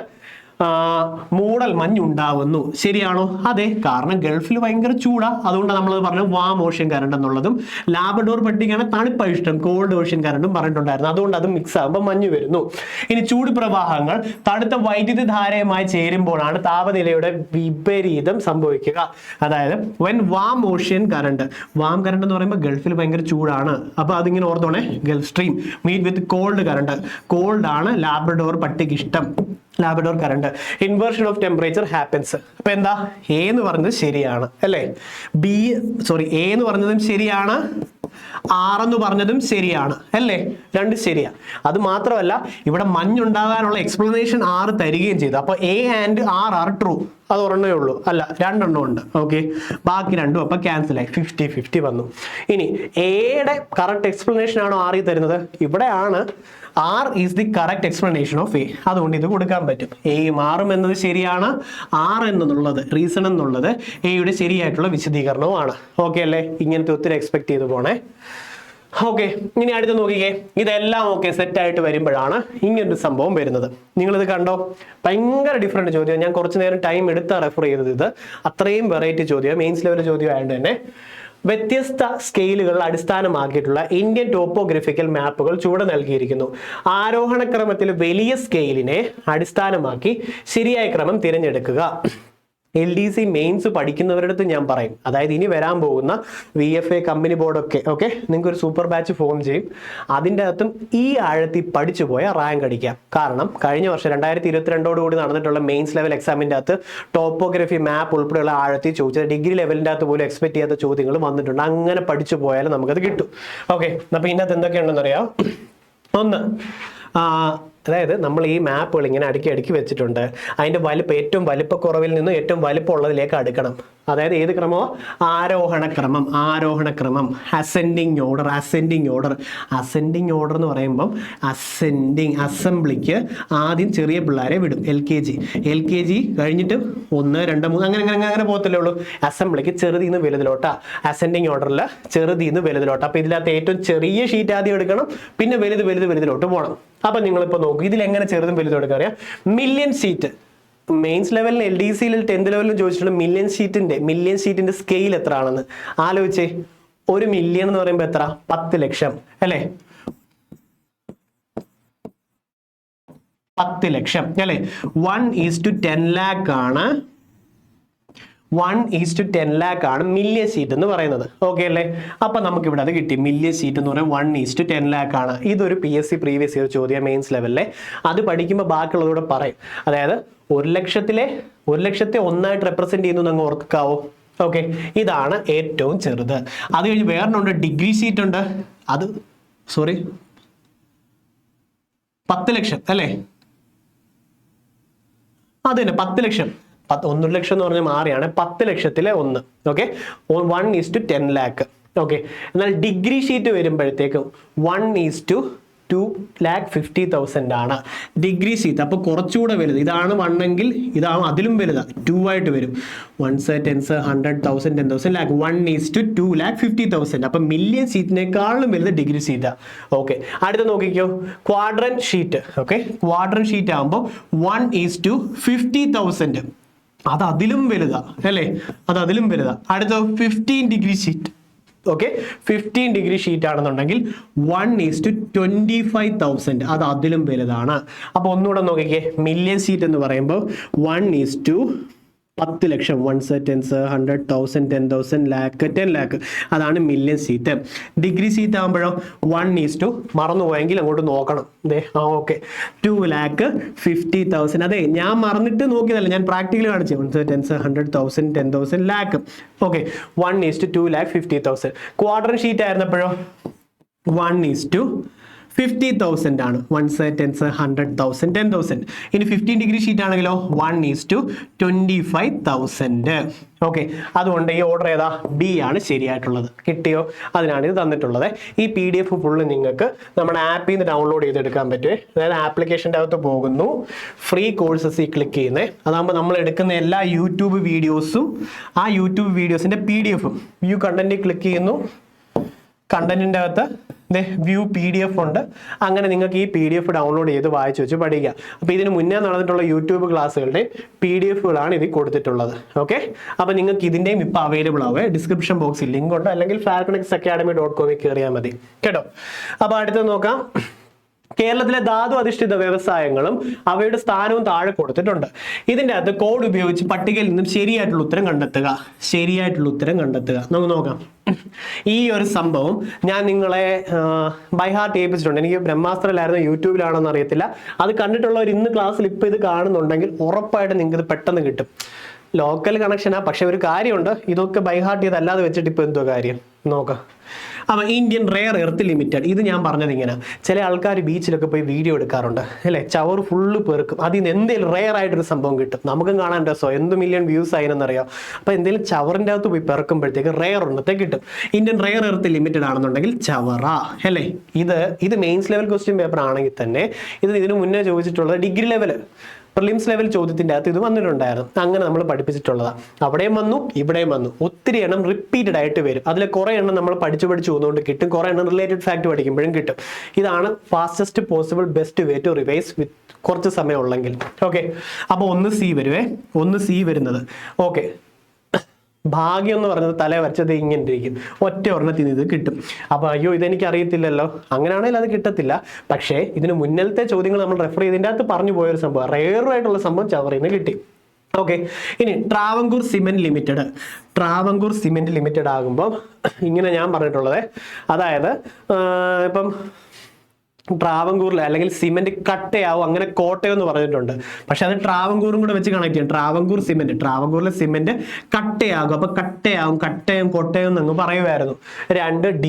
മൂടൽ മഞ്ഞുണ്ടാവുന്നു. ശരിയാണോ? അതെ, കാരണം ഗൾഫിൽ ഭയങ്കര ചൂടാ, അതുകൊണ്ടാണ് നമ്മൾ പറഞ്ഞത് വാം ഓഷ്യൻ കറണ്ട് എന്നുള്ളതും. ലാബ്രഡോർ പട്ടിക്കാണ് തണുപ്പ് ഇഷ്ടം, കോൾഡ് ഓഷ്യൻ കറണ്ടും പറഞ്ഞിട്ടുണ്ടായിരുന്നു. അതുകൊണ്ട് അത് മിക്സ് ആകുമ്പോൾ മഞ്ഞ് വരുന്നു. ഇനി ചൂട് പ്രവാഹങ്ങൾ തണുത്ത വൈദ്യുതി ധാരയുമായി ചേരുമ്പോഴാണ് താപനിലയുടെ വിപരീതം സംഭവിക്കുക. അതായത് വെൻ വാം ഓഷ്യൻ കറണ്ട് എന്ന് പറയുമ്പോൾ ഗൾഫിൽ ഭയങ്കര ചൂടാണ്, അപ്പൊ അതിങ്ങനെ ഓർത്തോണേ. Gulf Stream meet with cold current, cold ആണ് ലാബ്രഡോർ പട്ടിക്ക് ഇഷ്ടം, Labrador current. Inversion of temperature happens. അപ്പൊ എന്താ, എ എന്ന് പറഞ്ഞത് ശരിയാണ് അല്ലേ, എ എന്ന് പറഞ്ഞതും ശരിയാണ്, ആർ എന്ന് പറഞ്ഞതും ശരിയാണ് അല്ലേ, രണ്ട് ശരിയാ. അത് മാത്രമല്ല ഇവിടെ മഞ്ഞുണ്ടാകാനുള്ള എക്സ്പ്ലനേഷൻ ആർ തരികയും ചെയ്തു. അപ്പൊ A and R are true. അത് ഒരെണ്ണേ ഉള്ളൂ, അല്ല രണ്ടെണ്ണം ഉണ്ട്. ഓക്കെ, ബാക്കി രണ്ടും അപ്പൊ ക്യാൻസൽ ആയി, 50-50 വന്നു. ഇനി എയുടെ കറക്റ്റ് എക്സ്പ്ലനേഷൻ ആണോ ആർ തരുന്നത്? ഇവിടെയാണ് R is the correct explanation of A. അതുകൊണ്ട് ഇത് കൊടുക്കാൻ പറ്റും. എയും ആറും എന്നത് ശരിയാണ്, ആർ എന്നുള്ളത് റീസൺ എന്നുള്ളത് എയുടെ ശരിയായിട്ടുള്ള വിശദീകരണവുമാണ്. ഓക്കെ അല്ലേ? ഇങ്ങനത്തെ ഒത്തിരി എക്സ്പെക്ട് ചെയ്ത് പോണേ. ഓക്കെ, ഇനി അടുത്ത് നോക്കിക്കേ. ഇതെല്ലാം ഓക്കെ സെറ്റ് ആയിട്ട് വരുമ്പോഴാണ് ഇങ്ങനൊരു സംഭവം വരുന്നത്. നിങ്ങളിത് കണ്ടോ, ഭയങ്കര ഡിഫറെന്റ് ചോദ്യം. ഞാൻ കുറച്ച് നേരം ടൈം എടുത്താ റെഫർ ചെയ്തത്. ഇത് അത്രയും വെറൈറ്റി ചോദ്യം, മെയിൻസ് ലെവൽ ചോദ്യം ആയതുകൊണ്ട് തന്നെ വ്യത്യസ്ത സ്കെയിലുകൾ അടിസ്ഥാനമാക്കിയിട്ടുള്ള ഇന്ത്യൻ ടോപ്പോഗ്രഫിക്കൽ മാപ്പുകൾ ചുവടെ നൽകിയിരിക്കുന്നു. ആരോഹണക്രമത്തിൽ വലിയ സ്കെയിലിനെ അടിസ്ഥാനമാക്കി ശരിയായ ക്രമം തിരഞ്ഞെടുക്കുക. LDC മെയിൻസ് പഠിക്കുന്നവരുടെ അടുത്ത് ഞാൻ പറയും, അതായത് ഇനി വരാൻ പോകുന്ന VFA കമ്പനി ബോർഡൊക്കെ ഓക്കെ നിങ്ങൾക്ക് ഒരു സൂപ്പർ ബാച്ച് ഫോം ചെയ്യും. അതിൻ്റെ അകത്തും ഈ ആഴത്തിൽ പഠിച്ചു പോയ റാങ്ക് അടിക്കാം. കാരണം കഴിഞ്ഞ വർഷം 2022 നടന്നിട്ടുള്ള മെയിൻസ് ലെവൽ എക്സാമിൻ്റെ അകത്ത് ടോപ്പോഗ്രഫി മാപ്പ് ഉൾപ്പെടെയുള്ള ആഴത്തിൽ ചോദിച്ചത് ഡിഗ്രി ലെവലിൻ്റെ അകത്ത് പോലും എക്സ്പെക്ട് ചെയ്യാത്ത ചോദ്യങ്ങൾ വന്നിട്ടുണ്ട്. അങ്ങനെ പഠിച്ചു പോയാലും നമുക്കത് കിട്ടും. ഓക്കെ, അപ്പോൾ ഇതിനകത്ത് എന്തൊക്കെയുണ്ടെന്ന് അറിയാം. ഒന്ന്, അതായത് നമ്മൾ ഈ മാപ്പുകൾ ഇങ്ങനെ അടുക്കി വെച്ചിട്ടുണ്ട്. അതിൻ്റെ വലിപ്പം ഏറ്റവും വലിപ്പക്കുറവിൽ നിന്ന് ഏറ്റവും വലിപ്പമുള്ളതിലേക്ക് അടുക്കണം. അതായത് ഏത് ക്രമമോ, ആരോഹണക്രമം, അസെൻഡിങ് ഓർഡർ എന്ന് പറയുമ്പം അസംബ്ലിക്ക് ആദ്യം ചെറിയ പിള്ളേരെ വിടും. LKG കഴിഞ്ഞിട്ട് 1, 2, 3 അങ്ങനെ പോകത്തല്ലേ ഉള്ളൂ. അസംബ്ലിക്ക് ചെറുതീന്ന് വലുതിലോട്ടാ, അസെൻഡിങ് ഓർഡറിൽ ചെറുതീന്ന് വലുതിലോട്ടാ. അപ്പൊ ഇതിനകത്ത് ഏറ്റവും ചെറിയ ഷീറ്റ് ആദ്യം എടുക്കണം, പിന്നെ വലുതിലോട്ട് പോകണം. അപ്പൊ നിങ്ങളിപ്പോ നോക്കൂ, ഇതിൽ എങ്ങനെ ചെറുതും വലുതും എടുക്കാൻ അറിയാം. മില്യൺ ഷീറ്റ് മെയിൻസ് ലെവലിൽ LDCയിൽ 10th ലെവലിലും ചോദിച്ചിട്ടുണ്ട്. മില്യൺ ഷീറ്റിന്റെ സ്കെയിൽ എത്ര ആണെന്ന് ആലോചിച്ചേ. 1 മില്യൺ എന്ന് പറയുമ്പോൾ എത്ര? 10 ലക്ഷം അല്ലേ? 10 ലക്ഷം അല്ലേ? 1:10 lakh ആണ്. 1:10 lakh ആണ് മില്യൺ ഷീറ്റ് എന്ന് പറയുന്നത്. ഓക്കെ അല്ലേ? അപ്പൊ നമുക്ക് ഇവിടെ അത് കിട്ടി. മില്യൺ ഷീറ്റ് എന്ന് പറയുന്നത് 1:10 lakh ആണ്. ഇതൊരു PSC പ്രീവിയസ് ഇയർ ചോദ്യം മെയിൻസ് ലെവലിലെ. അത് പഠിക്കുമ്പോൾ ബാക്കിയുള്ളതോടെ പറയും. അതായത് 1 ലക്ഷത്തെ 1 റെപ്രസെന്റ് ചെയ്യുന്നു അങ്ങ് ഓർക്കാവോ? ഓക്കെ, ഇതാണ് ഏറ്റവും ചെറുത്. അത് കഴിഞ്ഞ് വേറെണ്ണുണ്ട്, ഡിഗ്രി ഷീറ്റ് ഉണ്ട്. അത് 10 ലക്ഷം അല്ലേ? അത് തന്നെ 10 ലക്ഷം. 1 ലക്ഷം എന്ന് പറഞ്ഞാൽ മാറിയാണ്. 10 ലക്ഷത്തിലെ 1. Okay, 1:10 lakh. ഓക്കെ, എന്നാൽ ഡിഗ്രി ഷീറ്റ് വരുമ്പോഴത്തേക്കും 1:10 2,50,000 ആണ്. ഡിഗ്രി സീറ്റ് അപ്പോൾ കുറച്ചുകൂടെ വലുത്, ഇതാണ് 1 എങ്കിൽ ഇതാവും അതിലും വലുതാ 2 ആയിട്ട് വരും. 1s 10s 100,000 10,000 lakh 1:2,50,000. അപ്പം മില്യൺ സീറ്റിനേക്കാളും വലുത് ഡിഗ്രി സീറ്റാ. ഓക്കെ, അടുത്ത നോക്കിക്കോ, quadrant sheet. Okay, quadrant sheet ആകുമ്പോൾ 1:50,000, അത് അതിലും വലുതാ അല്ലേ, അത് അതിലും വലുതാ. അടുത്ത 15 degree sheet. Okay, 15 degree sheet ആണെന്നുണ്ടെങ്കിൽ 1:25,000, അത് അതിലും വലുതാണ്. അപ്പൊ ഒന്നുകൂടെ നോക്കിക്കേ, മില്യൺ സീറ്റ് എന്ന് പറയുമ്പോൾ 1:10 ലക്ഷം, 1s 10s 100,000 10,000 lakh 10 lakh, അതാണ് മില്യൺ സീറ്റ്. ഡിഗ്രി സീറ്റ് ആകുമ്പോഴോ 1:, മറന്നുപോയെങ്കിൽ അങ്ങോട്ട് നോക്കണം. ഓക്കെ, 2,50,000. അതെ, ഞാൻ മറന്നിട്ട് നോക്കിയതല്ല, ഞാൻ പ്രാക്ടിക്കലി കാണിച്ചു. 1s 10s 100,000 10,000 lakh. Okay, 1:2,50,000. Quadrant sheet ആയിരുന്നപ്പോഴോ 1:50,000 ആണ്. 1s 10s 100,000 10,000. ഇനി 15 ഡിഗ്രി ഷീറ്റ് ആണെങ്കിലോ 1:25,000. ഓക്കെ, അതുകൊണ്ട് ഈ ഓർഡർ ഏതാ, ബി ആണ് ശരിയായിട്ടുള്ളത്. കിട്ടിയോ? അതിനാണ് ഇത് തന്നിട്ടുള്ളത്. ഈ PDF ഫുള്ള് നിങ്ങൾക്ക് നമ്മുടെ ആപ്പിൽ നിന്ന് ഡൗൺലോഡ് ചെയ്തെടുക്കാൻ പറ്റുമേ. അതായത് ആപ്ലിക്കേഷൻ്റെ അകത്ത് പോകുന്നു, ഫ്രീ കോഴ്സസ് ക്ലിക്ക് ചെയ്യുന്നത്. അതാകുമ്പോൾ നമ്മൾ എടുക്കുന്ന എല്ലാ യൂട്യൂബ് വീഡിയോസും ആ യൂട്യൂബ് വീഡിയോസിൻ്റെ PDF-ഉം വ്യൂ കണ്ടന്റ് ക്ലിക്ക് ചെയ്യുന്നു. കണ്ടന്റിൻ്റെ അകത്ത് വ്യൂ PDF ഉണ്ട്. അങ്ങനെ നിങ്ങൾക്ക് ഈ PDF ഡൗൺലോഡ് ചെയ്ത് വായിച്ചു വെച്ച് പഠിക്കാം. അപ്പോൾ ഇതിന് മുന്നേ നടന്നിട്ടുള്ള യൂട്യൂബ് ക്ലാസ്സുകളുടെ PDF-കളാണ് ഇതിൽ കൊടുത്തിട്ടുള്ളത്. ഓക്കെ, അപ്പോൾ നിങ്ങൾക്ക് ഇതിൻ്റെയും ഇപ്പോൾ അവൈലബിൾ ആവുക. ഡിസ്ക്രിപ്ഷൻ ബോക്സിൽ ലിങ്ക് ഉണ്ട്, അല്ലെങ്കിൽ falconexacademy.com കയറിയാൽ മതി കേട്ടോ. അപ്പോൾ അടുത്ത് നോക്കാം, കേരളത്തിലെ ധാതു അധിഷ്ഠിത വ്യവസായങ്ങളും അവയുടെ സ്ഥാനവും താഴെ കൊടുത്തിട്ടുണ്ട്. ഇതിൻ്റെ അകത്ത് കോഡ് ഉപയോഗിച്ച് പട്ടികയിൽ നിന്നും ശരിയായിട്ടുള്ള ഉത്തരം കണ്ടെത്തുക. ശരിയായിട്ടുള്ള ഉത്തരം കണ്ടെത്തുക. നമുക്ക് നോക്കാം. ഈ ഒരു സംഭവം ഞാൻ നിങ്ങളെ ബൈ ഹാർട്ട് ചെയ്യിപ്പിച്ചിട്ടുണ്ട്. എനിക്ക് ബ്രഹ്മാസ്ത്രയിലായിരുന്നു യൂട്യൂബിലാണെന്ന് അറിയത്തില്ല. അത് കണ്ടിട്ടുള്ളവർ ഇന്ന് ക്ലാസ്സിൽ ഇപ്പോൾ ഇത് കാണുന്നുണ്ടെങ്കിൽ ഉറപ്പായിട്ട് നിങ്ങൾക്ക് ഇത് പെട്ടെന്ന് കിട്ടും. ലോക്കൽ കണക്ഷനാ, പക്ഷെ ഒരു കാര്യമുണ്ട്, ഇതൊക്കെ ബൈ ഹാർട്ട് ചെയ്തല്ലാതെ വെച്ചിട്ട് ഇപ്പോൾ എന്തോ കാര്യം നോക്കാം. അപ്പം ഇന്ത്യൻ റെയർ എർത്ത് ലിമിറ്റഡ്, ഇത് ഞാൻ പറഞ്ഞത് ഇങ്ങനെ, ചില ആൾക്കാർ ബീച്ചിലൊക്കെ പോയി വീഡിയോ എടുക്കാറുണ്ട് അല്ലേ, ചവർ ഫുള്ള് പെറുക്കും, അതിൽ നിന്ന് എന്തെങ്കിലും റെയർ ആയിട്ടൊരു സംഭവം കിട്ടും, നമുക്കും കാണാൻ രസമോ, എന്ത് മില്യൺ വ്യൂസ് ആയെന്നറിയാം. അപ്പോൾ എന്തെങ്കിലും ചവറിൻ്റെ അകത്ത് പോയി പെറുക്കുമ്പോഴത്തേക്ക് റെയർ ഒന്നത്തെ കിട്ടും. ഇന്ത്യൻ റെയർ എർത്ത് ലിമിറ്റഡ് ആണെന്നുണ്ടെങ്കിൽ ചവറ അല്ലേ. ഇത് മെയിൻസ് ലെവൽ ക്വസ്റ്റ്യൻ പേപ്പർ ആണെങ്കിൽ തന്നെ ഇതിന് മുന്നേ ചോദിച്ചിട്ടുള്ളത് ഡിഗ്രി ലെവൽ പ്രിലിംസ് ലെവൽ ചോദ്യത്തിൻ്റെ അകത്ത് ഇത് വന്നിട്ടുണ്ടായിരുന്നു. അങ്ങനെ നമ്മൾ പഠിപ്പിച്ചിട്ടുള്ളതാണ്. അവിടെയും വന്നു, ഇവിടെയും വന്നു. ഒത്തിരി എണ്ണം റിപ്പീറ്റഡ് ആയിട്ട് വരും. അതിൽ കുറേ എണ്ണം നമ്മൾ പഠിച്ചു വന്നുകൊണ്ട് കിട്ടും, കുറേ എണ്ണം റിലേറ്റഡ് ഫാക്ട് പഠിക്കുമ്പോഴും കിട്ടും. ഇതാണ് fastest possible best way to revise with കുറച്ച് സമയം ഉള്ളെങ്കിൽ. ഓക്കെ, അപ്പോൾ 1C വരുവേ, 1C വരുന്നത്. ഓക്കെ, ഭാഗ്യം എന്ന് പറഞ്ഞത് തല വരച്ചത് ഇങ്ങനെ ഇരിക്കും, ഒറ്റ ഒരെണ്ണത്തിന് ഇത് കിട്ടും. അപ്പോൾ അയ്യോ ഇതെനിക്ക് അറിയത്തില്ലല്ലോ, അങ്ങനെയാണെങ്കിൽ അത് കിട്ടത്തില്ല. പക്ഷേ ഇതിന് മുന്നലത്തെ ചോദ്യങ്ങൾ നമ്മൾ റെഫർ ചെയ്തതിൻ്റെ അകത്ത് പറഞ്ഞു പോയൊരു സംഭവം, റെയർ ആയിട്ടുള്ള സംഭവം ചവറിൽ നിന്ന് കിട്ടി. ഓക്കെ, ഇനി Travancore cement limited. Travancore cement limited ആകുമ്പോൾ ഇങ്ങനെ ഞാൻ പറഞ്ഞിട്ടുള്ളത്, അതായത് ഇപ്പം ട്രാവൻകൂറിൽ അല്ലെങ്കിൽ സിമെന്റ് കട്ടയാവും, അങ്ങനെ കോട്ടയം എന്ന് പറഞ്ഞിട്ടുണ്ട്. പക്ഷെ അത് ട്രാവൻകൂറും കൂടെ വെച്ച് കണക്ട് ചെയ്യും. ട്രാവൻകൂർ സിമെന്റ്, ട്രാവൻകൂറിലെ സിമെന്റ് കട്ടയാകും. അപ്പൊ കട്ടയാവും, കട്ടയം കോട്ടയം എന്നങ്ങ് പറയുമായിരുന്നു. 2D.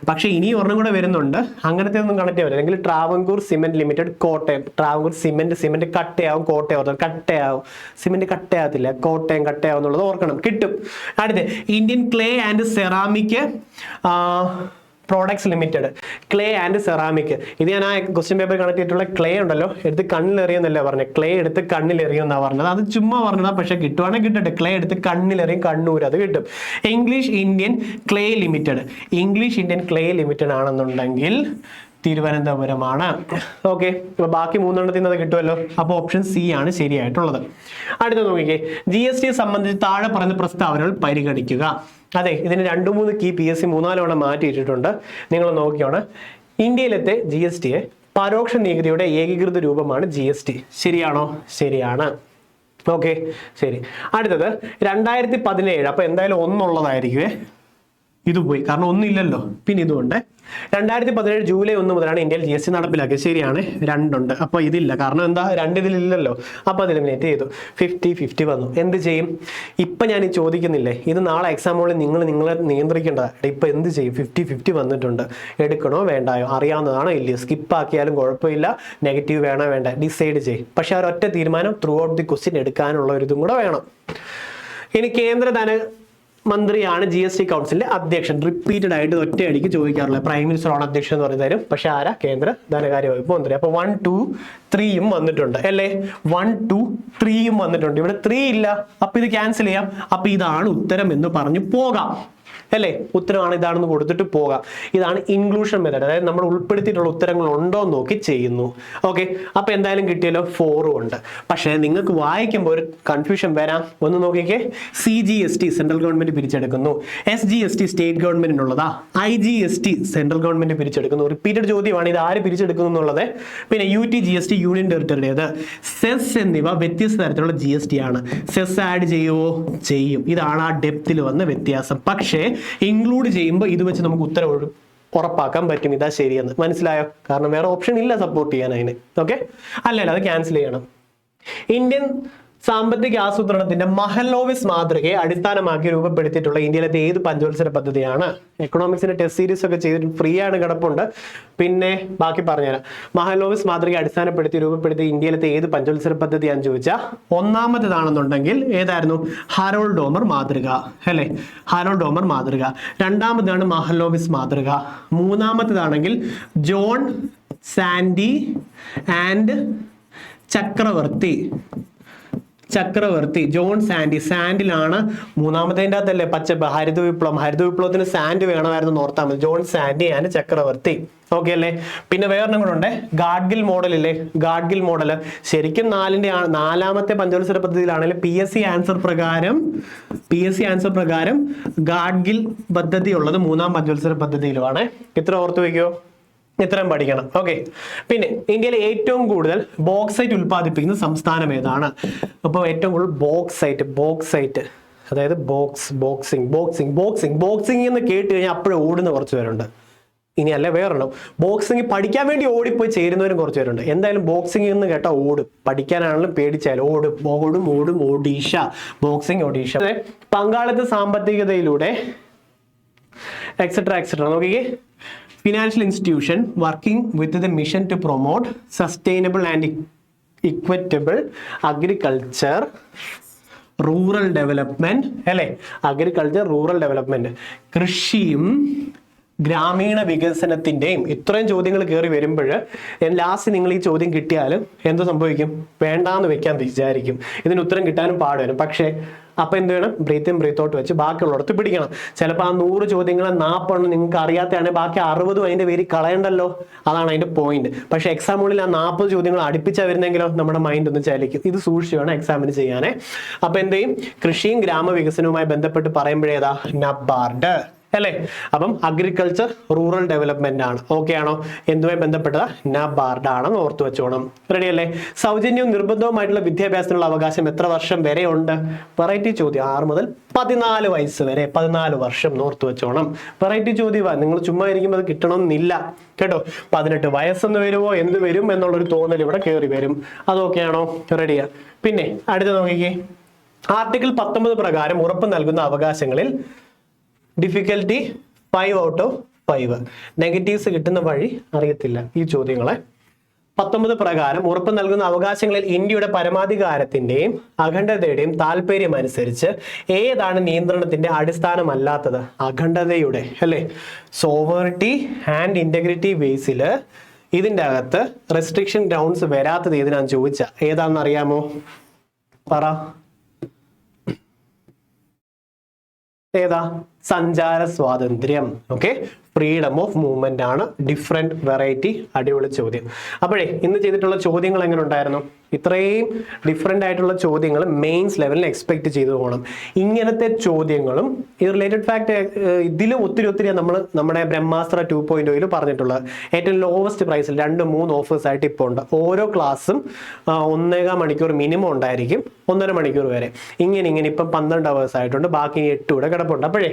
പക്ഷെ ഇനി ഒരെണ്ണം കൂടെ വരുന്നുണ്ട്, അങ്ങനത്തെ ഒന്നും കണക്ട് ചെയ്യാൻ അല്ലെങ്കിൽ Travancore cement limited Kottayam. Travancore cement കട്ടയാവും, കോട്ടയം കട്ടയാവും, സിമെന്റ് കട്ടയാകത്തില്ല, കോട്ടയം കട്ടയാവും എന്നുള്ളത് ഓർക്കണം, കിട്ടും. അടുത്ത് Indian clay and ceramic products limited. Clay and ceramic, ഇത് ഞാൻ ആ ക്വസ്റ്റ്യൻ പേപ്പർ കണക്ട് ചെയ്തിട്ടുള്ള ക്ലേ ഉണ്ടല്ലോ, എടുത്ത് കണ്ണിലെറിയെന്നല്ലേ പറഞ്ഞത്, ക്ലേ എടുത്ത് കണ്ണിലെറിയുമെന്നാണ് പറഞ്ഞത്. അത് ചുമ്മാ പറഞ്ഞതാ, പക്ഷെ കിട്ടുവാണെങ്കിൽ കിട്ടട്ടെ. ക്ലേ എടുത്ത് കണ്ണിലെറിയും, കണ്ണൂർ, അത് കിട്ടും. English Indian clay limited. English Indian clay limited ആണെന്നുണ്ടെങ്കിൽ തിരുവനന്തപുരമാണ്. ഓക്കെ, അപ്പോൾ ബാക്കി 3 എണ്ണത്തിൽ നിന്ന് അത് കിട്ടുമല്ലോ. അപ്പോൾ ഓപ്ഷൻ C ആണ് ശരിയായിട്ടുള്ളത്. അടുത്ത നോക്കിക്കേ, GST സംബന്ധിച്ച് താഴെ പറയുന്ന പ്രസ്താവനകൾ പരിഗണിക്കുക. അതെ, ഇതിന് 2-3 കീ PSC 3-4 തവണ മാറ്റിയിട്ടിട്ടുണ്ട്, നിങ്ങൾ നോക്കിയാണ്. ഇന്ത്യയിലത്തെ GST പരോക്ഷ നികുതിയുടെ ഏകീകൃത രൂപമാണ് GST. ശരിയാണോ? ശരിയാണ്. ഓക്കെ, ശരി. അടുത്തത് 2017, അപ്പോൾ എന്തായാലും 1 ഉള്ളതായിരിക്കുമേ. ഇത് പോയി, കാരണം 1 ഇല്ലല്ലോ, പിന്നെ ഇതുകൊണ്ട് 2017 ജൂലൈ 1 മുതലാണ് ഇന്ത്യയിൽ GST നടപ്പിലാക്കിയത്. ശരിയാണ്, 2 ഉണ്ട്. അപ്പോൾ ഇതില്ല, കാരണം എന്താ, 2 ഇതിലില്ലല്ലോ. അപ്പോൾ അത് എലിമിനേറ്റ് ചെയ്തു. 50-50 വന്നു. എന്ത് ചെയ്യും? ഇപ്പം ഞാൻ ഈ ചോദിക്കുന്നില്ലേ, ഇത് നാളെ എക്സാമുകളിൽ നിങ്ങളെ നിയന്ത്രിക്കേണ്ടതാണ്. ഇപ്പം എന്ത് ചെയ്യും? 50-50 വന്നിട്ടുണ്ട്, എടുക്കണോ വേണ്ടായോ, അറിയാവുന്നതാണോ ഇല്ലയോ, സ്കിപ്പാക്കിയാലും കുഴപ്പമില്ല, നെഗറ്റീവ് വേണോ വേണ്ട, ഡിസൈഡ് ചെയ്യും. പക്ഷെ ആ ഒറ്റ തീരുമാനം ത്രൂ ഔട്ട് ദി ക്വസ്റ്റ്യൻ എടുക്കാനുള്ള ഒരു ഇതും കൂടെ വേണം. ഇനി മന്ത്രിയാണ് GST കൗൺസിലിന്റെ അധ്യക്ഷൻ. റിപ്പീറ്റഡ് ആയിട്ട് ഒറ്റയടിക്ക് ചോദിക്കാറുള്ളത് പ്രൈം മിനിസ്റ്റർ ആണ് അധ്യക്ഷൻ എന്ന് പറഞ്ഞു തരും. പക്ഷെ ആരാ? കേന്ദ്ര ധനകാര്യ വകുപ്പ് മന്ത്രി. അപ്പൊ 1 2 3യും വന്നിട്ടുണ്ട് അല്ലേ? 1 2 3യും വന്നിട്ടുണ്ട്. ഇവിടെ 3 ഇല്ല, അപ്പൊ ഇത് ക്യാൻസൽ ചെയ്യാം. അപ്പൊ ഇതാണ് ഉത്തരം എന്ന് പറഞ്ഞു പോകാം അല്ലേ? ഉത്തരമാണ് ഇതാണെന്ന് കൊടുത്തിട്ട് പോകാം. ഇതാണ് ഇൻക്ലൂഷൻ മെത്തേഡ്. അതായത് നമ്മൾ ഉൾപ്പെടുത്തിയിട്ടുള്ള ഉത്തരങ്ങൾ ഉണ്ടോ എന്ന് നോക്കി ചെയ്യുന്നു. ഓക്കെ, അപ്പൊ എന്തായാലും കിട്ടിയല്ലോ 4 ഉണ്ട്. പക്ഷേ നിങ്ങൾക്ക് വായിക്കുമ്പോൾ ഒരു കൺഫ്യൂഷൻ വരാം. ഒന്ന് നോക്കിക്കേ, CGST സെൻട്രൽ ഗവൺമെന്റ് പിരിച്ചെടുക്കുന്നു, SGST സ്റ്റേറ്റ് ഗവൺമെന്റിനുള്ളതാ, IGST സെൻട്രൽ ഗവൺമെന്റ് പിരിച്ചെടുക്കുന്നു. റിപ്പീറ്റഡ് ചോദ്യമാണ്, ഇത് ആര് പിരിച്ചെടുക്കുന്നു എന്നുള്ളത്. പിന്നെ UTGST യൂണിയൻ ടെറിട്ടറിയുടേത്, സെസ് എന്നിവ വ്യത്യസ്ത തരത്തിലുള്ള GST ആണ്. സെസ് ആഡ് ചെയ്യുമോ? ചെയ്യും. ഇതാണ് ആ ഡെപ്തിൽ വന്ന വ്യത്യാസം. പക്ഷേ ഇൻക്ലൂഡ് ചെയ്യുമ്പോൾ ഇത് വെച്ച് നമുക്ക് ഉത്തരം ഉറപ്പാക്കാൻ പറ്റും ഇതാ ശരിയെന്ന്. മനസ്സിലായോ? കാരണം വേറെ ഓപ്ഷൻ ഇല്ല സപ്പോർട്ട് ചെയ്യാൻ അതിന്. ഓക്കെ, അല്ലല്ല അത് ക്യാൻസൽ ചെയ്യണം. ഇന്ത്യൻ സാമ്പത്തിക ആസൂത്രണത്തിന്റെ മഹലോവിസ് മാതൃകയെ അടിസ്ഥാനമാക്കി രൂപപ്പെടുത്തിയിട്ടുള്ള ഇന്ത്യയിലത്തെ ഏത് പഞ്ചവത്സര പദ്ധതിയാണ്? എക്കണോമിക്സിന്റെ ടെസ്റ്റ് സീരീസ് ഒക്കെ ചെയ്തിട്ട് ഫ്രീ ആണ് കിടപ്പുണ്ട്. പിന്നെ ബാക്കി പറഞ്ഞുതരാം. മഹലോവിസ് മാതൃകയെ അടിസ്ഥാനപ്പെടുത്തി രൂപപ്പെടുത്തിയ ഇന്ത്യയിലത്തെ ഏത് പഞ്ചവത്സര പദ്ധതിയാണെന്ന് ചോദിച്ചാൽ ഒന്നാമത്തേതാണെന്നുണ്ടെങ്കിൽ ഏതായിരുന്നു? ഹാരോൾഡ് ഡോമർ മാതൃക അല്ലെ? ഹാരോൾഡ് ഡോമർ മാതൃക. രണ്ടാമതാണ് മഹലോവിസ് മാതൃക. മൂന്നാമത്തേതാണെങ്കിൽ John Sandy and John Sandy. സാൻഡിലാണ് മൂന്നാമത്തേൻ്റെ അകത്തല്ലേ ഹരിത വിപ്ലവം. ഹരിത വിപ്ലവത്തിന് സാൻഡ് വേണമായിരുന്നു ഓർത്താൽ മതി. John Sandy and Chakravarty. Okay അല്ലേ? പിന്നെ വേറൊന്നും കൂടെ ഉണ്ട്, ഗാഡ്ഗിൽ മോഡൽ ഇല്ലേ? ഗാഡ്ഗിൽ മോഡൽ ശരിക്കും നാലാമത്തെ പഞ്ചവത്സര പദ്ധതിയിലാണെങ്കിൽ PSC ആൻസർ പ്രകാരം ഗാഡ്ഗിൽ പദ്ധതി ഉള്ളത് 3-ാം പഞ്ചവത്സര പദ്ധതിയിലുമാണ്. ഇത്ര ഓർത്ത് വയ്ക്കോ, ഇത്രയും പഠിക്കണം. ഓക്കെ, പിന്നെ ഇന്ത്യയിലെ ഏറ്റവും കൂടുതൽ ബോക്സൈറ്റ് ഉൽപ്പാദിപ്പിക്കുന്ന സംസ്ഥാനം ഏതാണ്? അപ്പോൾ ഏറ്റവും കൂടുതൽ ബോക്സൈറ്റ് അതായത് ബോക്സിംഗ് എന്ന് കേട്ട് കഴിഞ്ഞാൽ അപ്പോഴും ഓടുന്ന കുറച്ച് പേരുണ്ട്. ഇനി അല്ല വേറെണ്ണം, ബോക്സിംഗ് പഠിക്കാൻ വേണ്ടി ഓടിപ്പോയി ചേരുന്നവരും കുറച്ച് പേരുണ്ട്. എന്തായാലും ബോക്സിംഗ് എന്ന് കേട്ടാൽ ഓടും. പഠിക്കാനാണെങ്കിലും പേടിച്ചാലും ഓടും. ബോക്സിംഗ് ഒഡീഷ. പങ്കാളിത്ത സാമ്പത്തികതയിലൂടെ എക്സെട്ര നോക്കിക്കേ. Financial institution working with the mission to promote sustainable and equitable agriculture, rural development അല്ലേ? അഗ്രികൾച്ചർ, റൂറൽ ഡെവലപ്മെന്റ്, കൃഷിയും ഗ്രാമീണ വികസനത്തിന്റെയും ഇത്രയും ചോദ്യങ്ങൾ കയറി വരുമ്പോൾ ലാസ്റ്റ് നിങ്ങൾ ഈ ചോദ്യം കിട്ടിയാലും എന്ത് സംഭവിക്കും? വേണ്ടാന്ന് വെക്കാൻ വിചാരിക്കും. ഇതിന് ഉത്തരം കിട്ടാനും പാടുവരും. പക്ഷേ അപ്പൊ എന്ത് വേണം? ബ്രീത്ത് ഔട്ട് വെച്ച് ബാക്കിയുള്ളിടത്ത് പിടിക്കണം. ചിലപ്പോൾ ആ 100 ചോദ്യങ്ങളെ 40 നിങ്ങൾക്ക് അറിയാത്തതാണ്, ബാക്കി 60 അതിന്റെ പേര് കളയണ്ടല്ലോ. അതാണ് അതിന്റെ പോയിന്റ്. പക്ഷെ എക്സാമുകളിൽ ആ 40 ചോദ്യങ്ങൾ അടുപ്പിച്ചാൽ വരുന്നെങ്കിലോ നമ്മുടെ മൈൻഡ് ഒന്ന് ചലിക്കും. ഇത് സൂക്ഷിച്ച് വേണം എക്സാമിന് ചെയ്യാനേ. അപ്പൊ എന്ത് ചെയ്യും? കൃഷിയും ഗ്രാമവികസനവുമായി ബന്ധപ്പെട്ട് പറയുമ്പോഴേതാ? നബാർഡ് അല്ലേ? അപ്പം അഗ്രികൾച്ചർ, റൂറൽ ഡെവലപ്മെന്റ് ആണ്. ഓക്കെ ആണോ? എന്തുമായി ബന്ധപ്പെട്ടതാ? നബാർഡ് ആണെന്ന് ഓർത്തു വെച്ചോണം. റെഡി അല്ലേ? സൗജന്യവും നിർബന്ധവുമായിട്ടുള്ള വിദ്യാഭ്യാസത്തിനുള്ള അവകാശം എത്ര വർഷം വരെ ഉണ്ട്? വെറൈറ്റി ചോദ്യം. 6 മുതൽ 14 വയസ്സ് വരെ 14 വർഷം ഓർത്തു വെച്ചോണം. വെറൈറ്റി ചോദ്യമാണ്. നിങ്ങൾ ചുമ്മാ ഇരിക്കുമ്പോൾ അത് കിട്ടണമെന്നില്ല കേട്ടോ. 18 വയസ്സെന്ന് വരുമോ എന്ത് വരും എന്നുള്ളൊരു തോന്നൽ ഇവിടെ കയറി വരും. അതൊക്കെയാണോ? റെഡിയാ. പിന്നെ അടുത്ത നോക്കിക്കേ. ആർട്ടിക്കിൾ 19 പ്രകാരം ഉറപ്പ് നൽകുന്ന അവകാശങ്ങളിൽ ഡിഫിക്കൽറ്റി 5 out of 5. നെഗറ്റീവ്സ് കിട്ടുന്ന വഴി അറിയത്തില്ല ഈ ചോദ്യങ്ങളെ. 19 പ്രകാരം ഉറപ്പ് നൽകുന്ന അവകാശങ്ങളിൽ ഇന്ത്യയുടെ പരമാധികാരത്തിന്റെയും അഖണ്ഡതയുടെയും താല്പര്യം അനുസരിച്ച് ഏതാണ് നിയന്ത്രണത്തിന്റെ അടിസ്ഥാനമല്ലാത്തത്? അഖണ്ഡതയുടെ അല്ലെ? സോവറിറ്റി ആൻഡ് ഇന്റഗ്രിറ്റി ബേസിൽ ഇതിന്റെ അകത്ത് റെസ്ട്രിക്ഷൻ ഗ്രൗണ്ട്സ് വരാത്തത് ഏതിനാന്ന് ചോദിച്ച ഏതാണെന്ന് അറിയാമോ? പറ. ഏതാ? സഞ്ചാര സ്വാതന്ത്ര്യം. ഓക്കെ, ഫ്രീഡം ഓഫ് മൂവ്മെന്റ് ആണ്. Different variety. അടിപൊളി ചോദ്യം. അപ്പോഴേ ഇന്ന് ചെയ്തിട്ടുള്ള ചോദ്യങ്ങൾ എങ്ങനെ ഉണ്ടായിരുന്നു? ഇത്രയും ഡിഫറെന്റ് ആയിട്ടുള്ള ചോദ്യങ്ങൾ മെയിൻസ് ലെവലിൽ എക്സ്പെക്ട് ചെയ്തു പോകണം. ഇങ്ങനത്തെ ചോദ്യങ്ങളും ഈ റിലേറ്റഡ് ഫാക്ട് ഇതിലും ഒത്തിരി നമ്മൾ നമ്മുടെ ബ്രഹ്മാസ്ത്ര 2.0 പറഞ്ഞിട്ടുള്ളത്. ഏറ്റവും ലോവസ്റ്റ് പ്രൈസിൽ 2-3 ഓഫേഴ്സ് ആയിട്ട് ഇപ്പോൾ ഉണ്ട്. ഓരോ ക്ലാസ്സും 1.25 മണിക്കൂർ മിനിമം ഉണ്ടായിരിക്കും, 1.5 മണിക്കൂർ വരെ. ഇങ്ങനെ ഇപ്പം 12 hours ആയിട്ടുണ്ട്, ബാക്കി 8 കൂടെ കിടപ്പുണ്ട്. അപ്പോഴേ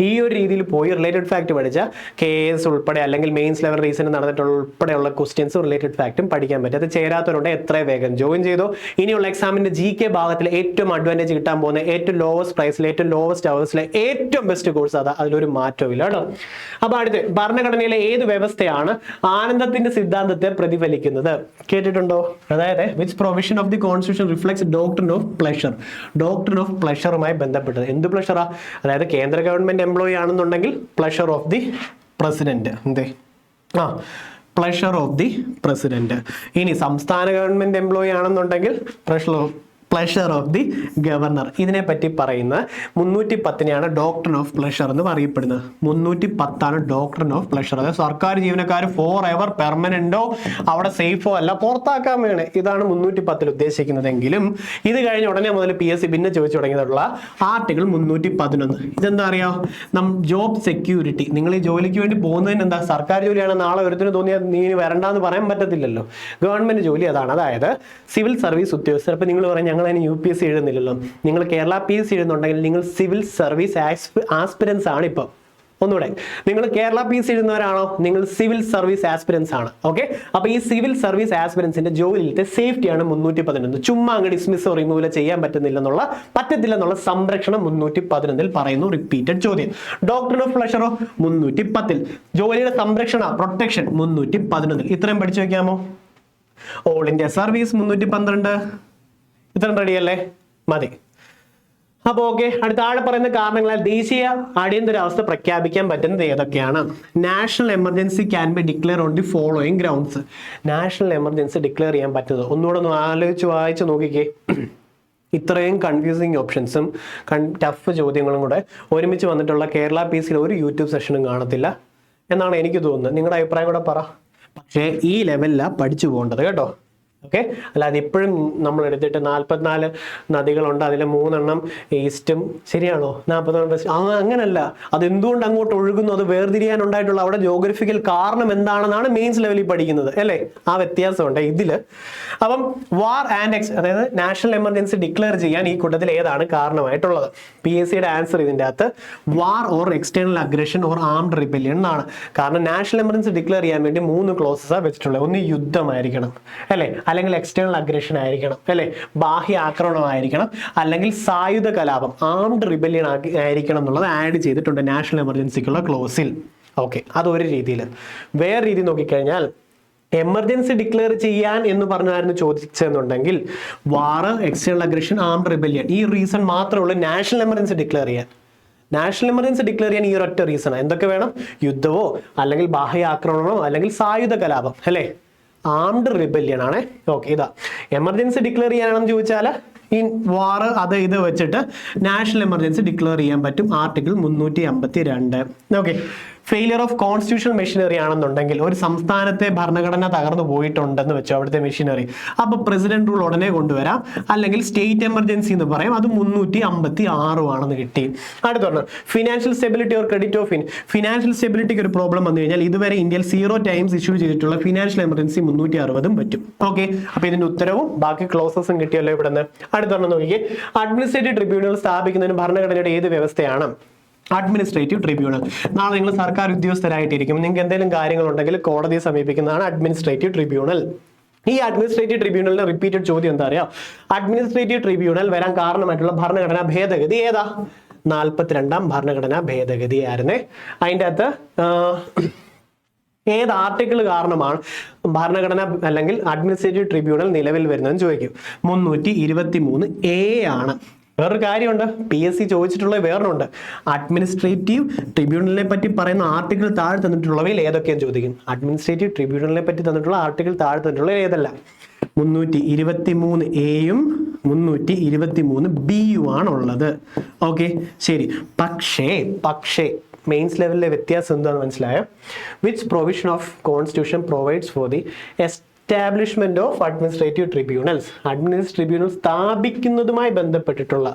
ഈ ഒരു രീതിയിൽ പോയി റിലേറ്റഡ് ഫാക്ട് പഠിച്ചാൽ KS ഉൾപ്പെടെ അല്ലെങ്കിൽ മെയിൻസ് ലെവൽ റീസൺ നടന്നിട്ടുള്ള ഉൾപ്പെടെയുള്ള ക്വസ്റ്റ്യൻസും റിലേറ്റഡ് ഫാക്റ്റും പഠിക്കാൻ പറ്റും. അത് ചേരാത്തവരുണ്ട് എത്ര വേഗം ജോയിൻ ചെയ്തോ. ഇനിയുള്ള എക്സാമിന്റെ GK ഭാഗത്തിൽ ഏറ്റവും അഡ്വാൻറ്റേജ് കിട്ടാൻ പോകുന്ന ഏറ്റവും ലോവസ്റ്റ് പ്രൈസിൽ ഏറ്റവും ലോവസ്റ്റ് അവേഴ്സിലെ ഏറ്റവും ബെസ്റ്റ് കോഴ്സ് അതാ, അതിലൊരു മാറ്റവും ഇല്ല കേട്ടോ. അപ്പൊ അടുത്ത് ഭരണഘടനയിലെ ഏത് വ്യവസ്ഥയാണ് ആനന്ദത്തിന്റെ സിദ്ധാന്തത്തെ പ്രതിഫലിക്കുന്നത്? കേട്ടിട്ടുണ്ടോ? അതായത് which provision of the constitution reflects doctrine of pleasure. Doctrine of പ്ലഷറുമായി ബന്ധപ്പെട്ടത്. എന്ത് പ്ലഷറാ? അതായത് കേന്ദ്ര ഗവൺമെന്റ് എംപ്ലോയി ആണെന്നുണ്ടെങ്കിൽ പ്ലഷർ ഓഫ് ദി പ്രസിഡന്റ്. എന്തേ പ്ലഷർ ഓഫ് ദി പ്രസിഡന്റ്. ഇനി സംസ്ഥാന ഗവൺമെന്റ് എംപ്ലോയി ആണെന്നുണ്ടെങ്കിൽ പ്ലഷർ ഓഫ് ദി ഗവർണർ. ഇതിനെ പറ്റി പറയുന്ന 310നെയാണ് ഡോക്ട്രിൻ ഓഫ് പ്ലഷർ എന്ന് പറയപ്പെടുന്നത്. 310 ഡോക്ട്രിൻ ഓഫ് പ്ലഷർ. അതായത് സർക്കാർ ജീവനക്കാർ ഫോർ എവർ പെർമനന്റോ അവിടെ സേഫോ അല്ല, പുറത്താക്കാൻ വേണേ. ഇതാണ് 310 ഉദ്ദേശിക്കുന്നതെങ്കിലും ഇത് കഴിഞ്ഞ ഉടനെ മുതൽ PSC പിന്നെ ചോദിച്ചു തുടങ്ങിയിട്ടുള്ള ആർട്ടിക്കിൾ 311. ഇതെന്താ അറിയാം? Job security. നിങ്ങൾ ഈ ജോലിക്ക് വേണ്ടി പോകുന്നതിന് എന്താ? സർക്കാർ ജോലിയാണ്, നാളെ ഒരുത്തിന് തോന്നിയാൽ നീ വരണ്ടെന്ന് പറയാൻ പറ്റത്തില്ലല്ലോ. ഗവൺമെന്റ് ജോലി അതാണ്. അതായത് സിവിൽ സർവീസ് ഉദ്യോഗസ്ഥർ. അപ്പൊ നിങ്ങൾ പറയും ഞങ്ങൾ അതിന് UPSC എഴുതുന്നില്ലല്ലോ. നിങ്ങൾ കേരള PSC എഴുതുന്നുണ്ടെങ്കിൽ നിങ്ങൾ സിവിൽ സർവീസ് ആസ്പിരൻസ് ആണ്. ഇപ്പം ഒന്നുകൂടെ, നിങ്ങൾ കേരള PSC എഴുതുന്നവരാണോ? നിങ്ങൾ സിവിൽ സർവീസ് ആസ്പിരൻസ് ആണ്. ഓക്കെ, അപ്പൊ ഈ സിവിൽ സർവീസ് ആസ്പിരൻസിന്റെ ജോലിയിലത്തെ സേഫ്റ്റിയാണ് 311. ചുമ്മാ അങ്ങ് ഡിസ്മിസോ റിമൂവലോ ചെയ്യാൻ പറ്റത്തില്ലെന്നുള്ള സംരക്ഷണം 311 പറയുന്നു. റിപ്പീറ്റഡ് ചോദ്യം. ഡോക്ട്രിൻ ഓഫ് പ്ലഷറോ 310. ജോലിയുടെ സംരക്ഷണ പ്രൊട്ടക്ഷൻ 311. ഇത്രയും പഠിച്ചു വെക്കാമോ? All India service 312. ഇത്രയും റെഡിയല്ലേ? മതി. അപ്പൊ ഓക്കെ, അടുത്ത ആളെ പറയുന്ന കാരണങ്ങളാൽ ദേശീയ അടിയന്തരാവസ്ഥ പ്രഖ്യാപിക്കാൻ പറ്റുന്നത് ഏതൊക്കെയാണ്? National emergency can be declare on the following grounds. National emergency declare ചെയ്യാൻ പറ്റുന്നത് ഒന്നുകൂടെ ഒന്ന് വായിച്ചു നോക്കിക്കേ. ഇത്രയും കൺഫ്യൂസിങ് ഓപ്ഷൻസും ടഫ് ചോദ്യങ്ങളും കൂടെ ഒരുമിച്ച് വന്നിട്ടുള്ള കേരള PSC ഒരു യൂട്യൂബ് സെഷനും കാണത്തില്ല എന്നാണ് എനിക്ക് തോന്നുന്നത്. നിങ്ങളുടെ അഭിപ്രായം കൂടെ പറ. പക്ഷേ ഈ ലെവലിലാണ് പഠിച്ചു പോകേണ്ടത് കേട്ടോ. ഓക്കെ, അല്ലാതെ ഇപ്പോഴും നമ്മൾ എടുത്തിട്ട് 44 നദികളുണ്ട്, അതിൽ 3 ഈസ്റ്റും ശരിയാണോ, 44 വെസ്റ്റ്, അങ്ങനല്ല. അത് എന്തുകൊണ്ട് അങ്ങോട്ട് ഒഴുകുന്നു, അത് വേർതിരിയാനുണ്ടായിട്ടുള്ള അവിടെ ജോഗ്രഫിക്കൽ കാരണം എന്താണെന്നാണ് മെയിൻസ് ലെവലിൽ പഠിക്കുന്നത് അല്ലേ? ആ വ്യത്യാസമുണ്ട് ഇതില്. അപ്പം വാർ ആൻഡ് അതായത് നാഷണൽ എമർജൻസി ഡിക്ലെയർ ചെയ്യാൻ ഈ കൂട്ടത്തിൽ ഏതാണ് കാരണമായിട്ടുള്ളത്? PSCയുടെ ആൻസർ ഇതിൻ്റെ അകത്ത് war or external aggression or armed rebellion എന്നാണ്. കാരണം നാഷണൽ എമർജൻസി ഡിക്ലെയർ ചെയ്യാൻ വേണ്ടി 3 ക്ലോസസാണ് വെച്ചിട്ടുള്ളത്. ഒന്ന് യുദ്ധമായിരിക്കണം അല്ലേ, അല്ലെങ്കിൽ എക്സ്റ്റേണൽ അഗ്രഷൻ ആയിരിക്കണം അല്ലെ, ബാഹ്യ ആക്രമണമായിരിക്കണം, അല്ലെങ്കിൽ സായുധ കലാപം ആംഡ് റിബല്യൻ ആയിരിക്കണം എന്നുള്ളത് ആഡ് ചെയ്തിട്ടുണ്ട് നാഷണൽ എമർജൻസിക്കുള്ള ക്ലോസിൽ. ഓക്കെ, അതൊരു രീതിയിൽ. വേറെ രീതി നോക്കിക്കഴിഞ്ഞാൽ എമർജൻസി ഡിക്ലെയർ ചെയ്യാൻ എന്ന് പറഞ്ഞായിരുന്നു ചോദിച്ചെന്നുണ്ടെങ്കിൽ വാർ, എക്സ്റ്റേണൽ അഗ്രഷൻ, ആംഡ് റിബല്യൻ, ഈ റീസൺ മാത്രമേ ഉള്ളൂ നാഷണൽ എമർജൻസി ഡിക്ലെയർ ചെയ്യാൻ. നാഷണൽ എമർജൻസി ഡിക്ലെയർ ചെയ്യാൻ ഈ ഒരൊറ്റ റീസണാണ്. എന്തൊക്കെ വേണം? യുദ്ധമോ അല്ലെങ്കിൽ ബാഹ്യ ആക്രമണമോ അല്ലെങ്കിൽ സായുധ കലാപം അല്ലേ, ആംഡ് റിബല്യൻ ആണ്. ഓക്കെ, ഇതാ എമർജൻസി ഡിക്ലെയർ ചെയ്യാനാണെന്ന് ചോദിച്ചാൽ ഈ വാർ ഇത് വെച്ചിട്ട് നാഷണൽ എമർജൻസി ഡിക്ലെയർ ചെയ്യാൻ പറ്റും. Article 352. Okay, failure of constitutional machinery ആണെന്നുണ്ടെങ്കിൽ ഒരു സംസ്ഥാനത്തെ ഭരണഘടന തകർന്നു പോയിട്ടുണ്ടെന്ന് വെച്ചോ, അവിടുത്തെ മെഷീനറി, അപ്പൊ പ്രസിഡന്റ് റൂൾ ഉടനെ കൊണ്ടുവരാം, അല്ലെങ്കിൽ സ്റ്റേറ്റ് എമർജൻസി എന്ന് പറയും. അത് 356 ആണെന്ന് കിട്ടി. അടുത്തൊന്ന് financial stability or credit of financial സ്റ്റെബിലിറ്റിക്ക് ഒരു പ്രോബ്ലം വന്നു കഴിഞ്ഞാൽ ഇതുവരെ ഇന്ത്യയിൽ 0 ടൈംസ് ഇഷ്യൂ ചെയ്തിട്ടുള്ള ഫിനാൻഷ്യൽ എമർജൻസി 360 പറ്റും. ഓക്കെ, അപ്പൊ ഇതിന്റെ ഉത്തരവും ബാക്കി ക്ലോസസും കിട്ടിയല്ലോ ഇവിടുന്ന്. അടുത്തൊന്ന് നോക്കിക്കേ, അഡ്മിനിസ്ട്രേറ്റീവ് ട്രിബ്യൂണൽ സ്ഥാപിക്കുന്നതിന് ഭരണഘടനയുടെ ഏത് വ്യവസ്ഥയാണ്? Administrative tribunal. നാളെ നിങ്ങൾ സർക്കാർ ഉദ്യോഗസ്ഥരായിട്ടിരിക്കും, നിങ്ങൾക്ക് എന്തെങ്കിലും കാര്യങ്ങളുണ്ടെങ്കിൽ കോടതിയെ സമീപിക്കുന്നതാണ് അഡ്മിനിസ്ട്രേറ്റീവ് ട്രിബ്യൂണൽ. ഈ അഡ്മിനിസ്ട്രേറ്റീവ് ട്രിബ്യൂണലിന്റെ റിപ്പീറ്റഡ് ചോദ്യം എന്താ അറിയാം? അഡ്മിനിസ്ട്രേറ്റീവ് ട്രിബ്യൂണൽ വരാൻ കാരണമായിട്ടുള്ള ഭരണഘടനാ ഭേദഗതി ഏതാ? 42ാം ഭരണഘടനാ ഭേദഗതി ആയിരുന്നേ. അതിൻ്റെ അകത്ത് ഏത് ആർട്ടിക്കിൾ കാരണമാണ് ഭരണഘടന അല്ലെങ്കിൽ അഡ്മിനിസ്ട്രേറ്റീവ് ട്രിബ്യൂണൽ നിലവിൽ വരുന്നതെന്ന് ചോദിക്കും. 323A ആണ്. വേറൊരു കാര്യമുണ്ട്, PSC ചോദിച്ചിട്ടുള്ള വേറൊന്നുണ്ട്. അഡ്മിനിസ്ട്രേറ്റീവ് ട്രിബ്യൂണലിനെ പറ്റി പറയുന്ന ആർട്ടിക്കിൾ താഴെ തന്നിട്ടുള്ളവയിൽ ഏതൊക്കെയാണ് ചോദിക്കും. അഡ്മിനിസ്ട്രേറ്റീവ് ട്രിബ്യൂണലിനെ പറ്റി തന്നിട്ടുള്ള ആർട്ടിക്കിൾ താഴെ തന്നിട്ടുള്ള ഏതല്ല? 323A-യും 323B-യും ആണുള്ളത്. ഓക്കെ, ശരി. പക്ഷേ മെയിൻസ് ലെവലിലെ വ്യത്യാസം എന്താണെന്ന് മനസ്സിലായോ? Which provision of constitution provides for the establishment of administrative tribunals. Administrative tribunal സ്ഥാപിക്കുന്നതുമായി ബന്ധപ്പെട്ടിട്ടുള്ള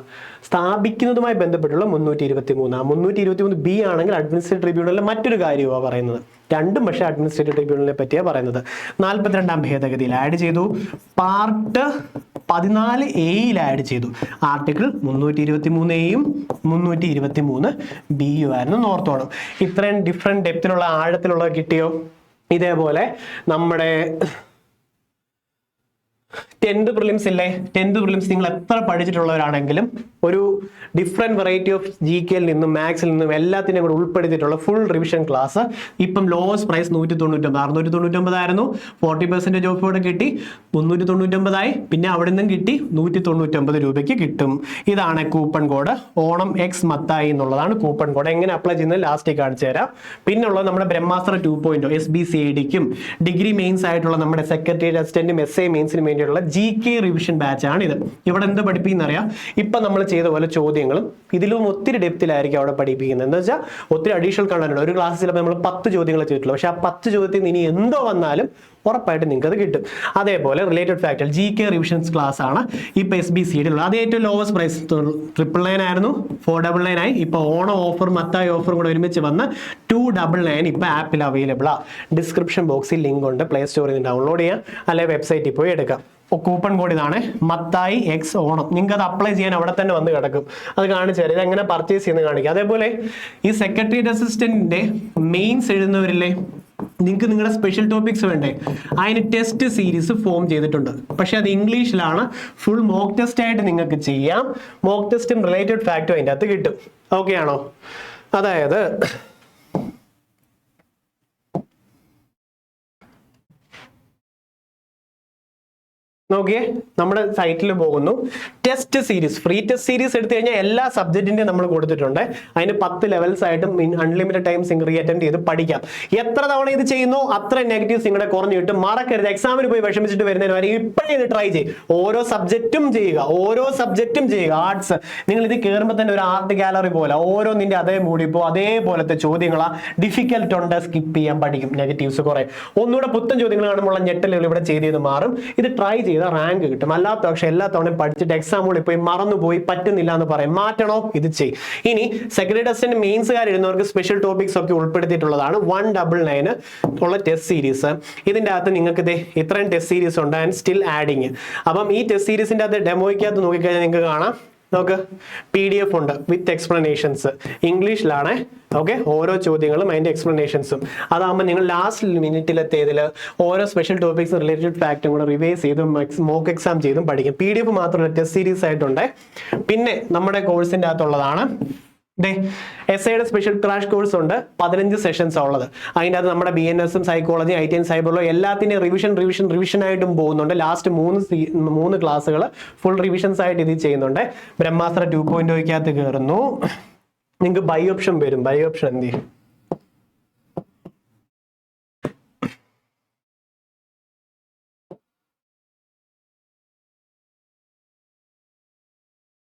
323. 323B ആണെങ്കിൽ അഡ്മിനിസ്ട്രേറ്റീവ് ട്രിബ്യൂണലിലെ മറ്റൊരു കാര്യമാണ് പറയുന്നത്. രണ്ടും പക്ഷേ അഡ്മിനിസ്ട്രേറ്റീവ് ട്രിബ്യൂണലിനെ പറ്റിയാണ് പറയുന്നത്. 42ാം ഭേദഗതിയിൽ ആഡ് ചെയ്തു. 14A ആഡ് ചെയ്തു. ആർട്ടിക്കിൾ 323A 323B ആയിരുന്നു ഓർത്തോണം. ഇത്രയും ഡിഫറെന്റ് ഡെപ്തിലുള്ള ആഴത്തിലുള്ളത് കിട്ടിയോ? ഇതേപോലെ നമ്മുടെ 10th പ്രിലിംസ് ഇല്ലേ, 10th പ്രിലിംസ് നിങ്ങൾ എത്ര പഠിച്ചിട്ടുള്ളവരാണെങ്കിലും ഒരു ഡിഫറെന്റ് വെറൈറ്റി ഓഫ് GK നിന്നും മാത്സിൽ നിന്നും എല്ലാത്തിനെയും കൂടെ ഉൾപ്പെടുത്തിയിട്ടുള്ള ഫുൾ റിവിഷൻ ക്ലാസ് ഇപ്പം ലോവസ്റ്റ് പ്രൈസ് 199, 699 ആയിരുന്നു. 40% ഓഫ് കൂടെ കിട്ടി 399 പിന്നെ അവിടെ നിന്നും കിട്ടി 199 രൂപയ്ക്ക് കിട്ടും. ഇതാണ് coupon code Onam X Mathai എന്നുള്ളതാണ് കൂപ്പൺ കോഡ്. എങ്ങനെ അപ്ലൈ ചെയ്യുന്നത് ലാസ്റ്റ് കാണിച്ചു തരാം. പിന്നെ ഉള്ളത് നമ്മുടെ ബ്രഹ്മാസ്ത്ര 2.0 SBCIDക്കും ഡിഗ്രി മെയിൻസ് ആയിട്ടുള്ള നമ്മുടെ സെക്രട്ടറി അസിസ്റ്റന്റും SA മെയിൻസിനും വേണ്ടിയുള്ള GK റിവിഷൻ ബാച്ച് ആണ് ഇത്. ഇവിടെ എന്ത് പഠിപ്പിക്കുന്ന അറിയാം, ഇപ്പൊ നമ്മൾ ചെയ്ത പോലെ ചോദ്യങ്ങളും ഇതിലും ഒത്തിരി ഡെപ്തിലായിരിക്കും അവിടെ പഠിപ്പിക്കുന്നത്. എന്ന് വെച്ചാൽ ഒത്തിരി അഡീഷണൽ കണ്ടന്റ് ഉണ്ട്. ഒരു ക്ലാസ്സിൽ ചിലപ്പോൾ നമ്മൾ 10 ചോദ്യങ്ങൾ ചെയ്തിട്ടുള്ളൂ, പക്ഷെ ആ 10 ചോദ്യത്തിൽ നിന്ന് ഇനി എന്തോ വന്നാലും ഉറപ്പായിട്ട് നിങ്ങൾക്ക് അത് കിട്ടും. അതേപോലെ related factor GK revisions class ആണ് ഇപ്പൊ SBCD ഉള്ളത്. അത് ഏറ്റവും ലോവസ്റ്റ് പ്രൈസ് 999 ആയിരുന്നു, 499 ആയി. ഇപ്പൊ ഓണം ഓഫർ മത്തായി ഓഫറും കൂടെ ഒരുമിച്ച് വന്ന് 299 ഇപ്പൊ ആപ്പിൽ അവൈലബിൾ ആ. ഡിസ്ക്രിപ്ഷൻ ബോക്സിൽ ലിങ്ക് ഉണ്ട്, പ്ലേ സ്റ്റോറിൽ നിന്ന് ഡൗൺലോഡ് ചെയ്യാം, അല്ലെങ്കിൽ വെബ്സൈറ്റിൽ പോയി എടുക്കാം. കൂപ്പൺ കോഡ് ഇതാണ് മത്തായി എക്സ് ഓണം. നിങ്ങൾക്ക് അത് അപ്ലൈ ചെയ്യാൻ അവിടെ തന്നെ വന്ന് കിടക്കും. അത് കാണിച്ചു തരാം, ഇത് എങ്ങനെ പർച്ചേസ് ചെയ്യുന്നത് കാണിക്കാം. അതേപോലെ ഈ സെക്രട്ടറിയേറ്റ് അസിസ്റ്റന്റിന്റെ മെയിൻസ് എഴുതുന്നവരില്ലേ, നിങ്ങൾക്ക് നിങ്ങളുടെ സ്പെഷ്യൽ ടോപ്പിക്സ് വേണ്ടേ, അതിന് ടെസ്റ്റ് സീരീസ് ഫോം ചെയ്തിട്ടുണ്ട്. പക്ഷെ അത് ഇംഗ്ലീഷിലാണ്. ഫുൾ മോക്ക് ടെസ്റ്റ് ആയിട്ട് നിങ്ങൾക്ക് ചെയ്യാം. മോക്ക് ടെസ്റ്റും റിലേറ്റഡ് ഫാക്റ്റും അതിൻ്റെ അകത്ത് കിട്ടും. ഓക്കെ ആണോ? അതായത് നോക്കിയേ, നമ്മുടെ സൈറ്റിൽ പോകുന്നു. Test series, free test series എടുത്തു കഴിഞ്ഞാൽ എല്ലാ സബ്ജക്റ്റിന്റെയും നമ്മൾ കൊടുത്തിട്ടുണ്ട്. അതിന് 10 ലെവൽസ് ആയിട്ടും അൺലിമിറ്റഡ് ടൈംസ് റീ അറ്റൻഡ് ചെയ്ത് പഠിക്കാം. എത്ര തവണ ഇത് ചെയ്യുന്നു അത്ര നെഗറ്റീവ്സ് നിങ്ങളുടെ കുറഞ്ഞു കിട്ടും. മറക്കരുത്, എക്സാമിന് പോയി വിഷമിച്ചിട്ട് വരുന്നതിന് വരെ ഇപ്പോഴേ ഇത് ട്രൈ ചെയ്യും. ഓരോ സബ്ജക്റ്റും ചെയ്യുക. ആർട്സ് നിങ്ങൾ ഇത് കയറുമ്പോൾ തന്നെ ഒരു ആർട്ട് ഗാലറി പോലെ ഓരോന്നിന്റെ അതേ മൂടിപ്പോ അതേപോലത്തെ ചോദ്യങ്ങളാ. ഡിഫിക്കൽട്ട് ഉണ്ട്, സ്കിപ്പ് ചെയ്യാൻ പഠിക്കും, നെഗറ്റീവ്സ് കുറെ. ഒന്നുകൂടെ പുത്തൻ ചോദ്യങ്ങൾ കാണുമ്പോൾ ഞെട്ടലുകൾ ഇവിടെ ചെയ്ത് മാറും. ഇത് ട്രൈ ചെയ്ത് റാങ്ക് കിട്ടും. അല്ലാത്ത പക്ഷെ എല്ലാ തവണയും പഠിച്ചിട്ട് എക്സാമുകളിൽ പോയി മറന്നുപോയി പറ്റുന്നില്ല എന്ന് പറയും. മാറ്റണോ? ഇത് ചെയ്യും. ഇനി സെക്രട്ടറി ടെസ്റ്റിന്റെ മെയിൻസുകാർ എഴുതുന്നവർക്ക് സ്പെഷ്യൽ ടോപ്പിക്സ് ഒക്കെ ഉൾപ്പെടുത്തിയിട്ടുള്ളതാണ് 199 ഉള്ള ടെസ്റ്റ് സീരീസ്. ഇതിന്റെ അകത്ത് നിങ്ങൾക്ക് ഇത്രയും ടെസ്റ്റ് സീരീസ് ഉണ്ട് ആൻഡ് സ്റ്റിൽ ആഡിങ്. അപ്പം ഈ ടെസ്റ്റ് സീരീസിന്റെ അകത്ത് ഡെമോയ്ക്കകത്ത് നോക്കിക്കഴിഞ്ഞാൽ നിങ്ങൾക്ക് കാണാം, നോക്ക് PDF ഉണ്ട് വിത്ത് എക്സ്പ്ലനേഷൻസ്, ഇംഗ്ലീഷിലാണ്. ഓക്കെ, ഓരോ ചോദ്യങ്ങളും അതിന്റെ എക്സ്പ്ലനേഷൻസും. അതാകുമ്പോൾ നിങ്ങൾ ലാസ്റ്റ് മിനിറ്റിലെത്തിയതിൽ ഓരോ സ്പെഷ്യൽ ടോപ്പിക്സ് റിലേറ്റഡ് ഫാക്റ്റും കൂടെ റിവൈസ് ചെയ്തും മോക്ക് എക്സാം ചെയ്തും പഠിക്കും. PDF മാത്രമല്ല ടെസ്റ്റ് സീരീസ് ആയിട്ടുണ്ട്. പിന്നെ നമ്മുടെ കോഴ്സിന്റെ അകത്തുള്ളതാണ് എസ്ഐയുടെ സ്പെഷ്യൽ ക്രാഷ് കോഴ്സ് ഉണ്ട്, 15 സെഷൻസ് ഉള്ളത്. അതിൻ്റെ അകത്ത് നമ്മുടെ BNSും സൈക്കോളജി IT ആൻഡ് സൈബറിലോ എല്ലാത്തിൻ്റെയും റിവിഷൻ ആയിട്ടും പോകുന്നുണ്ട്. ലാസ്റ്റ് 3 ക്ലാസ്സുകൾ ഫുൾ റിവിഷൻസ് ആയിട്ട് ഇത് ചെയ്യുന്നുണ്ട്. ബ്രഹ്മാസ്ത്ര 2.0 കയറുന്നു. നിങ്ങൾക്ക് ബൈ ഓപ്ഷൻ വരും. ബൈ ഓപ്ഷൻ എന്ത് ചെയ്യും?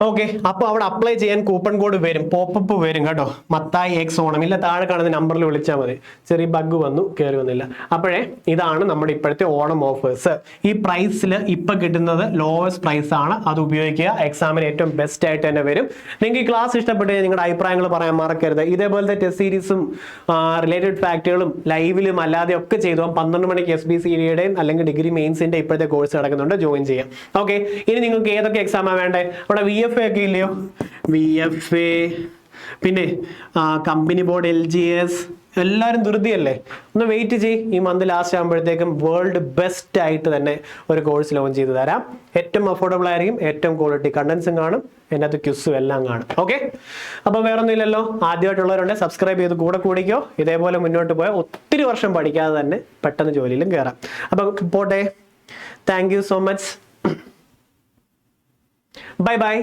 ഓക്കെ, അപ്പൊ അവിടെ അപ്ലൈ ചെയ്യാൻ കൂപ്പൺ കോഡ് വരും, പോപ്പപ്പ് വരും കേട്ടോ. മത്തായി എക്സ് ഓണം. ഇല്ല, താഴെ കാണുന്ന നമ്പറിൽ വിളിച്ചാൽ മതി. ചെറിയ ബഗ് വന്നു, കയറി വന്നില്ല. അപ്പോഴേ ഇതാണ് നമ്മുടെ ഇപ്പോഴത്തെ ഓണം ഓഫേഴ്സ്. ഈ പ്രൈസിൽ ഇപ്പൊ കിട്ടുന്നത് ലോവസ്റ്റ് പ്രൈസ് ആണ്. അത് ഉപയോഗിക്കുക. എക്സാമിന് ഏറ്റവും ബെസ്റ്റ് ആയിട്ട് തന്നെ വരും. നിങ്ങൾക്ക് ഈ ക്ലാസ് ഇഷ്ടപ്പെട്ട് നിങ്ങളുടെ അഭിപ്രായങ്ങൾ പറയാൻ മറക്കരുത്. ഇതേപോലത്തെ ടെസ്റ്റ് സീരീസും റിലേറ്റഡ് ഫാക്റ്റുകളും ലൈവിലും അല്ലാതെ ഒക്കെ ചെയ്തു 12 മണിക്ക് SBCDയുടെയും അല്ലെങ്കിൽ ഡിഗ്രി മെയിൻസിന്റെ ഇപ്പോഴത്തെ കോഴ്സ് നടക്കുന്നുണ്ട്, ജോയിൻ ചെയ്യാം. ഓക്കെ, ഇനി നിങ്ങൾക്ക് ഏതൊക്കെ എക്സാമാണ് വേണ്ടേ? അവിടെ VFA ഒക്കെ ഇല്ലയോ? VFA, പിന്നെ കമ്പനി ബോർഡ്, LGS, എല്ലാവരും ധൃതിയല്ലേ. ഒന്ന് വെയിറ്റ് ചെയ്യ്. ഈ മന്ത് ലാസ്റ്റ് ആകുമ്പോഴത്തേക്കും വേൾഡ് ബെസ്റ്റ് ആയിട്ട് തന്നെ ഒരു കോഴ്സ് ലോഞ്ച് ചെയ്ത് തരാം. ഏറ്റവും അഫോർഡബിൾ ആയിരിക്കും, ഏറ്റവും ക്വാളിറ്റി കണ്ടന്റ്സും കാണും, എൻ്റെ അകത്ത് ക്യുസും എല്ലാം കാണും. ഓക്കെ, അപ്പോൾ വേറൊന്നും ഇല്ലല്ലോ. ആദ്യമായിട്ടുള്ളവരുണ്ട് സബ്സ്ക്രൈബ് ചെയ്ത് കൂടെ കൂടിക്കോ. ഇതേപോലെ മുന്നോട്ട് പോയാൽ ഒത്തിരി വർഷം പഠിക്കാതെ തന്നെ പെട്ടെന്ന് ജോലിയിലും കയറാം. അപ്പോൾ പോട്ടെ. Thank you so much. Bye bye.